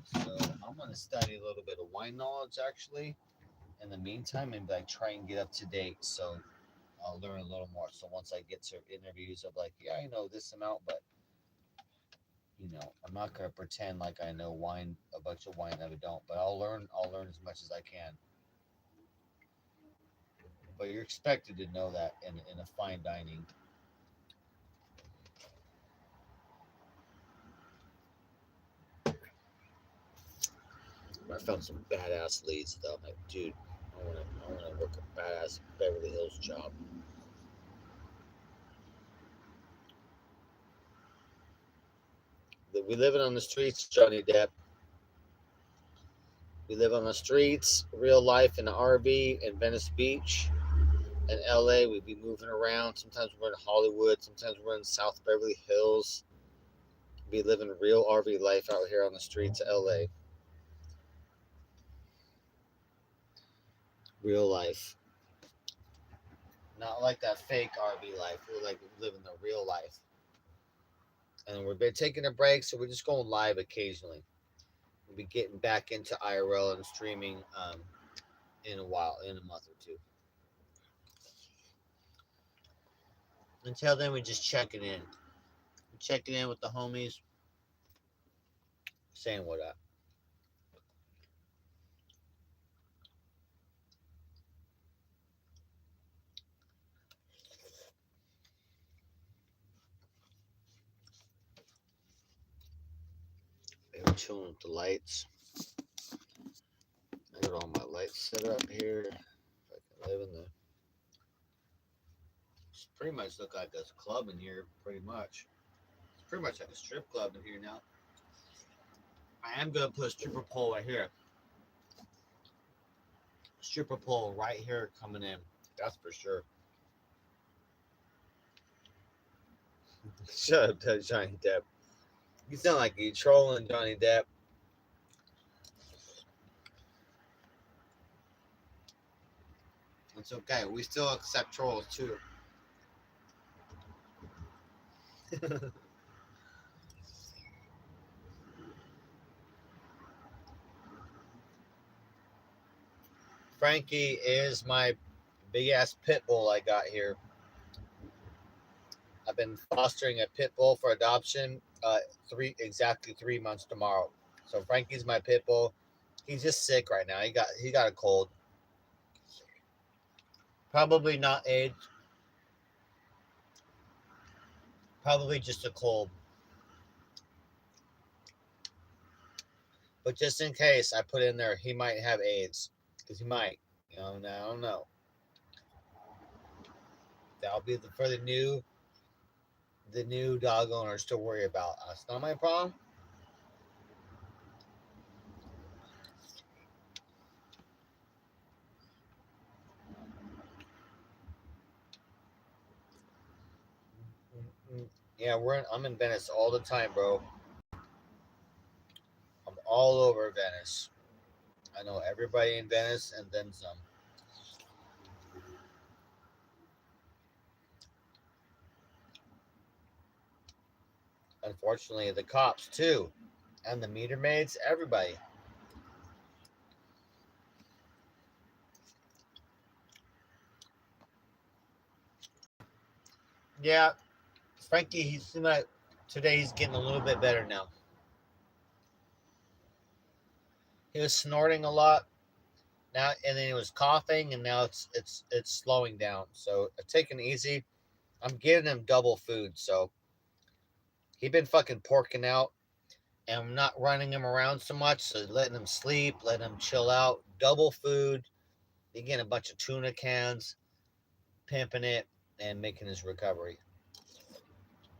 So I'm gonna study a little bit of wine knowledge actually. In the meantime, and like try and get up to date. So I'll learn a little more. So once I get to interviews, I'm like, yeah, I know this amount, but I'm not gonna pretend like I know wine, a bunch of wine that I don't. But I'll learn. I'll learn as much as I can. But you're expected to know that in a fine dining. I found some badass leads though. I'm like, dude, I wanna work a badass Beverly Hills job. We living on the streets, Johnny Depp. We live on the streets, real life in the RV in Venice Beach. In LA, we'd be moving around. Sometimes we're in Hollywood. Sometimes we're in South Beverly Hills. Be living real RV life out here on the streets of LA. Real life. Not like that fake RV life. We're like living the real life. And we've been taking a break, so we're just going live occasionally. We'll be getting back into IRL and streaming in a while, in a month or two. Until then, we're just checking in. Checking in with the homies, saying what up. We're chilling with the lights. I got all my lights set up here. If I can live in the. It's pretty much look like a club in here, pretty much. It's pretty much like a strip club in here now. I am gonna put a stripper pole right here. Stripper pole right here coming in. That's for sure. Shut up, Johnny Depp. You sound like you trolling Johnny Depp. It's okay. We still accept trolls too. Frankie is my big ass pit bull I got here. I've been fostering a pit bull for adoption. Exactly 3 months tomorrow. So Frankie's my pit bull. He's just sick right now. He got a cold. Probably not AIDS. Probably just a cold. But just in case, I put in there he might have AIDS because he might. I don't know. That'll be for the new dog owners to worry about. That's not my problem. Yeah, I'm in Venice all the time, bro. I'm all over Venice. I know everybody in Venice and then some. Unfortunately, the cops too, and the meter maids, everybody. Yeah, Frankie, today he's getting a little bit better now. He was snorting a lot now, and then he was coughing, and now it's slowing down. So taking it easy. I'm giving him double food, so he been fucking porking out, and I'm not running him around so much. So letting him sleep, letting him chill out. Double food. He getting a bunch of tuna cans, pimping it, and making his recovery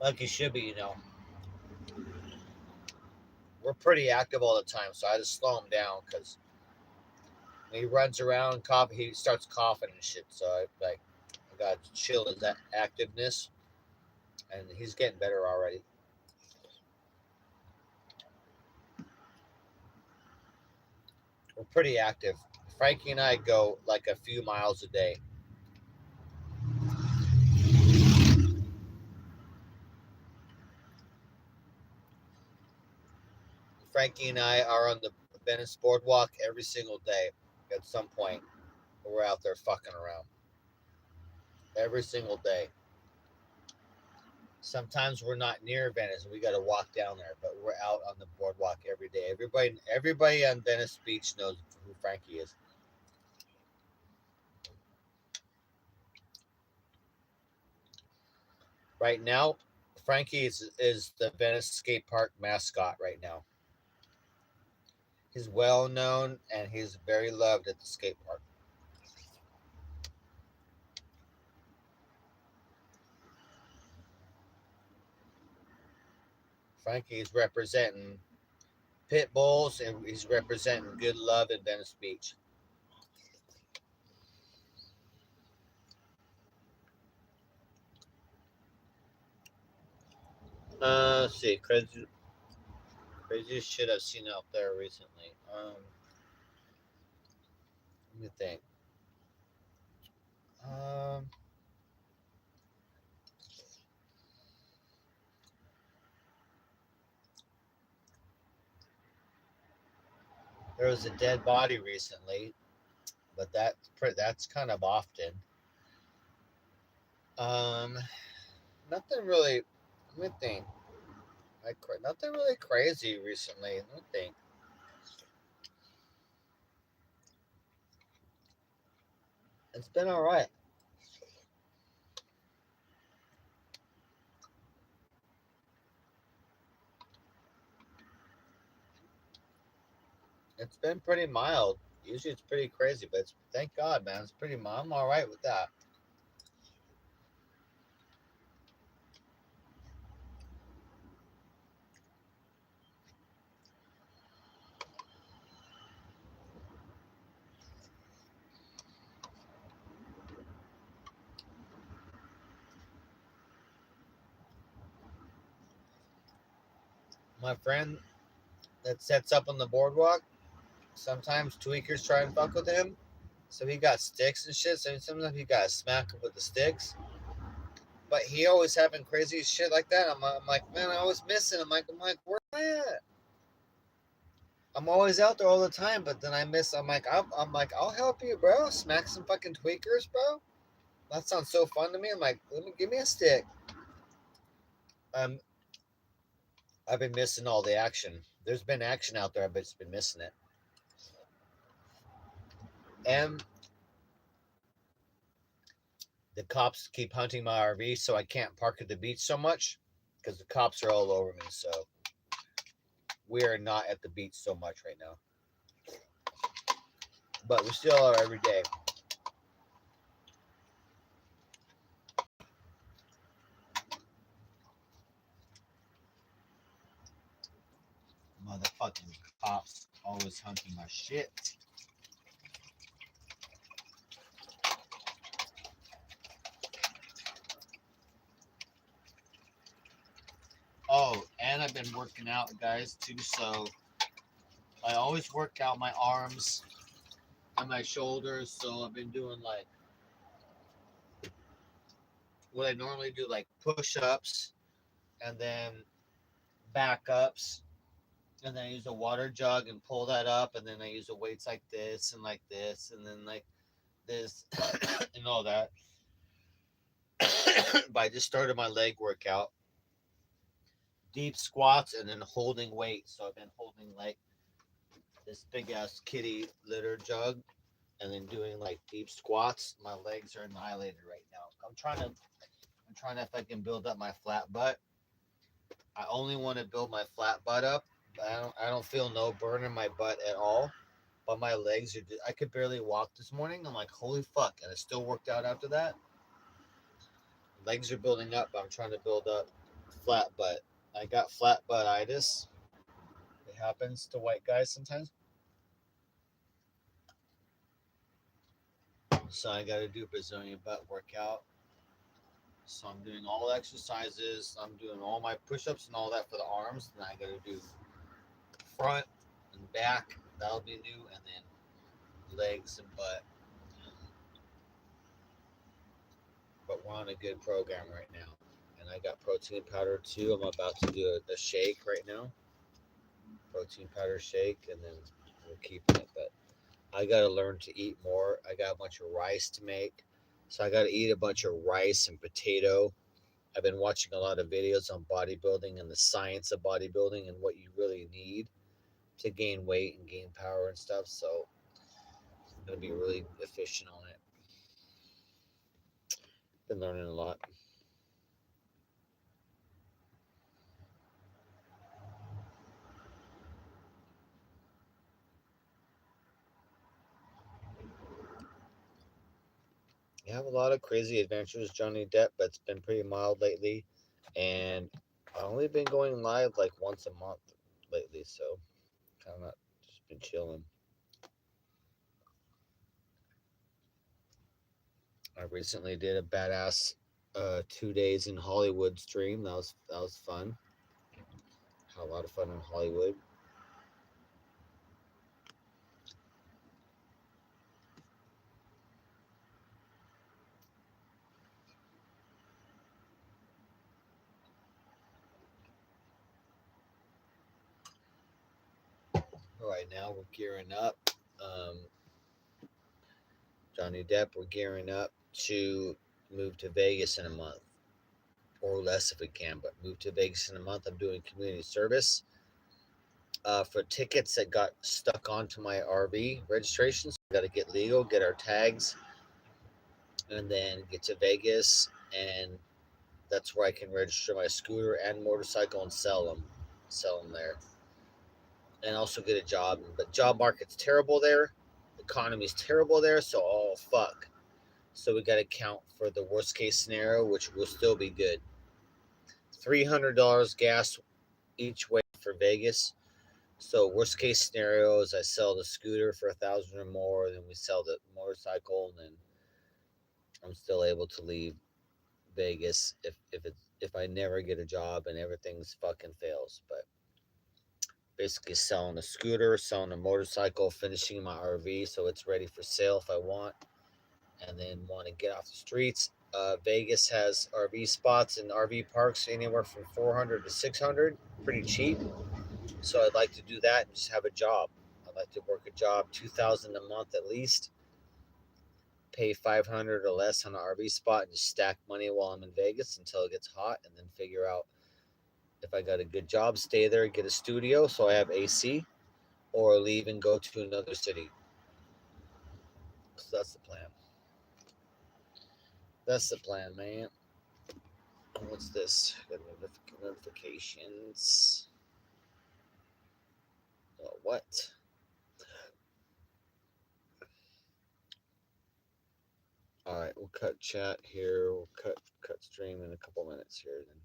like he should be. We're pretty active all the time, so I just slow him down because he runs around, he starts coughing and shit. So I got to chill his activeness, and he's getting better already. We're pretty active. Frankie and I go like a few miles a day. Frankie and I are on the Venice boardwalk every single day. At some point, we're out there fucking around every single day. Sometimes we're not near Venice, we got to walk down there, but we're out on the boardwalk every day. Everybody on Venice Beach knows who Frankie is. Right now, Frankie is the Venice skate park mascot right now. He's well known and he's very loved at the skate park. Frankie's representing pit bulls and he's representing good love in Venice Beach. Let's see, craziest shit I've seen out there recently. Let me think. Um, there was a dead body recently, but that's kind of often. Um, nothing really. Let me think. Nothing really crazy recently. Let me think. It's been all right. It's been pretty mild. Usually it's pretty crazy, but thank God, man. It's pretty mild. I'm all right with that. My friend that sets up on the boardwalk, sometimes tweakers try and fuck with him. So he got sticks and shit. So sometimes he got to smack him with the sticks. But he always having crazy shit like that. I'm like, man, I always miss it. I'm like, where am I at? I'm always out there all the time, but then I miss. I'm like, I'll help you, bro. Smack some fucking tweakers, bro. That sounds so fun to me. I'm like, give me a stick. Um, I've been missing all the action. There's been action out there, but it's been missing it. And the cops keep hunting my RV, so I can't park at the beach so much because the cops are all over me. So we are not at the beach so much right now, but we still are every day. Motherfucking cops always hunting my shit. Oh, and I've been working out, guys, too. So I always work out my arms and my shoulders. So I've been doing like what I normally do, like push ups and then back ups. And then I use a water jug and pull that up. And then I use the weights like this and like this. And then like this and all that. But I just started my leg workout, deep squats, and then holding weight. So I've been holding like this big ass kitty litter jug and then doing like deep squats. My legs are annihilated right now. I'm trying to if I can build up my flat butt. I only want to build my flat butt up. I don't feel no burn in my butt at all. But my legs are I could barely walk this morning. I'm like, holy fuck. And I still worked out after that. Legs are building up, but I'm trying to build up flat butt. I got flat butt-itis. It happens to white guys sometimes. So I got to do Brazilian butt workout. So I'm doing all exercises. I'm doing all my push-ups and all that for the arms. And I got to do front and back. That'll be new. And then legs and butt. But we're on a good program right now. And I got protein powder too. I'm about to do a shake right now. protein powder shake, and then we're keeping it. But I got to learn to eat more. I got a bunch of rice to make. So I got to eat a bunch of rice and potato. I've been watching a lot of videos on bodybuilding and the science of bodybuilding and what you really need to gain weight and gain power and stuff. So I'm going to be really efficient on it. Been learning a lot. You have a lot of crazy adventures, Johnny Depp, but it's been pretty mild lately. And I've only been going live like once a month lately, so kind of not just been chilling. I recently did a badass 2 days in Hollywood stream. That was fun. Had a lot of fun in Hollywood. Right now we're gearing up. Um, Johnny Depp, we're gearing up to move to Vegas in a month or less if we can, but move to Vegas in a month. I'm doing community service for tickets that got stuck onto my RV registrations. We got to get legal, get our tags, and then get to Vegas, and that's where I can register my scooter and motorcycle and sell them there, and also get a job. But job market's terrible there, economy's terrible there, so oh fuck. So we got to count for the worst case scenario, which will still be good. $300 gas each way for Vegas. So worst case scenario is I sell the scooter for 1,000 or more, then we sell the motorcycle, and then I'm still able to leave Vegas if I never get a job and everything's fucking fails. But basically selling a scooter, selling a motorcycle, finishing my RV so it's ready for sale if I want, and then want to get off the streets. Vegas has RV spots and RV parks anywhere from 400 to 600, pretty cheap. So I'd like to do that and just have a job. I'd like to work a job 2,000 a month at least, pay 500 or less on an RV spot, and just stack money while I'm in Vegas until it gets hot, and then figure out if I got a good job, stay there, get a studio so I have AC, or leave and go to another city. So that's the plan. That's the plan, man. What's this? Notifications. What? All right, we'll cut chat here. We'll cut stream in a couple minutes here. Then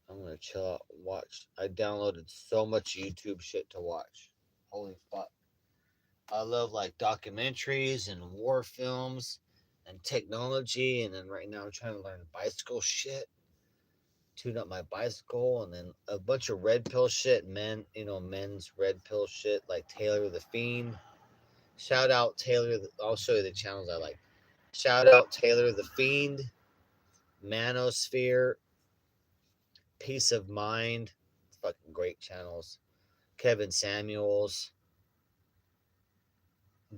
I'm gonna chill out and watch. I downloaded so much YouTube shit to watch. Holy fuck! I love like documentaries and war films and technology. And then right now I'm trying to learn bicycle shit, tune up my bicycle, and then a bunch of red pill shit. Men's red pill shit like Taylor the Fiend. Shout out Taylor. I'll show you the channels I like. Shout out Taylor the Fiend, Manosphere, Peace of Mind. Fucking great channels. Kevin Samuels,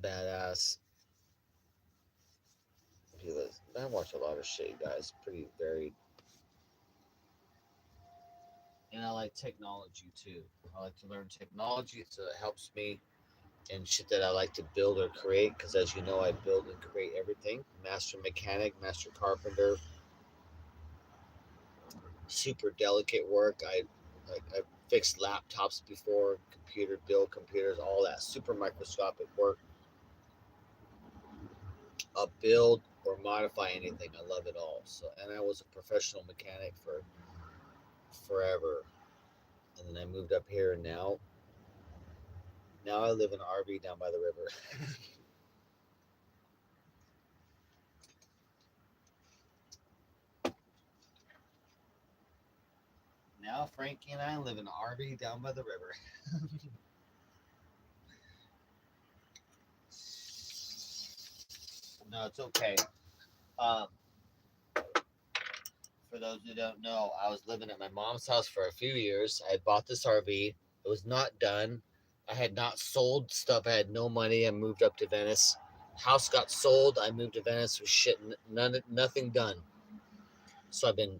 badass. I watch a lot of shit, guys. Pretty varied. And I like technology too. I like to learn technology, so it helps me in shit that I like to build or create. Because as you know, I build and create everything. Master mechanic, master carpenter, super delicate work. I fixed laptops before, computers, all that super microscopic work. I'll build or modify anything. I love it all. So, and I was a professional mechanic for forever. And then I moved up here, and now I live in an RV down by the river. Now Frankie and I live in an RV down by the river. No, it's okay. Um, for those who don't know, I was living at my mom's house for a few years. I bought this RV. It was not done. I had not sold stuff. I had no money. I moved up to Venice. House got sold. I moved to Venice with shit, nothing done. So I've been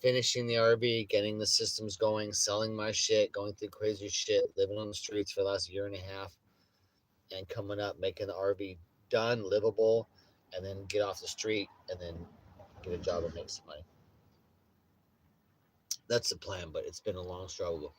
finishing the RV, getting the systems going, selling my shit, going through crazy shit, living on the streets for the last year and a half, and coming up, making the RV done, livable, and then get off the street and then get a job and make some money. That's the plan, but it's been a long struggle.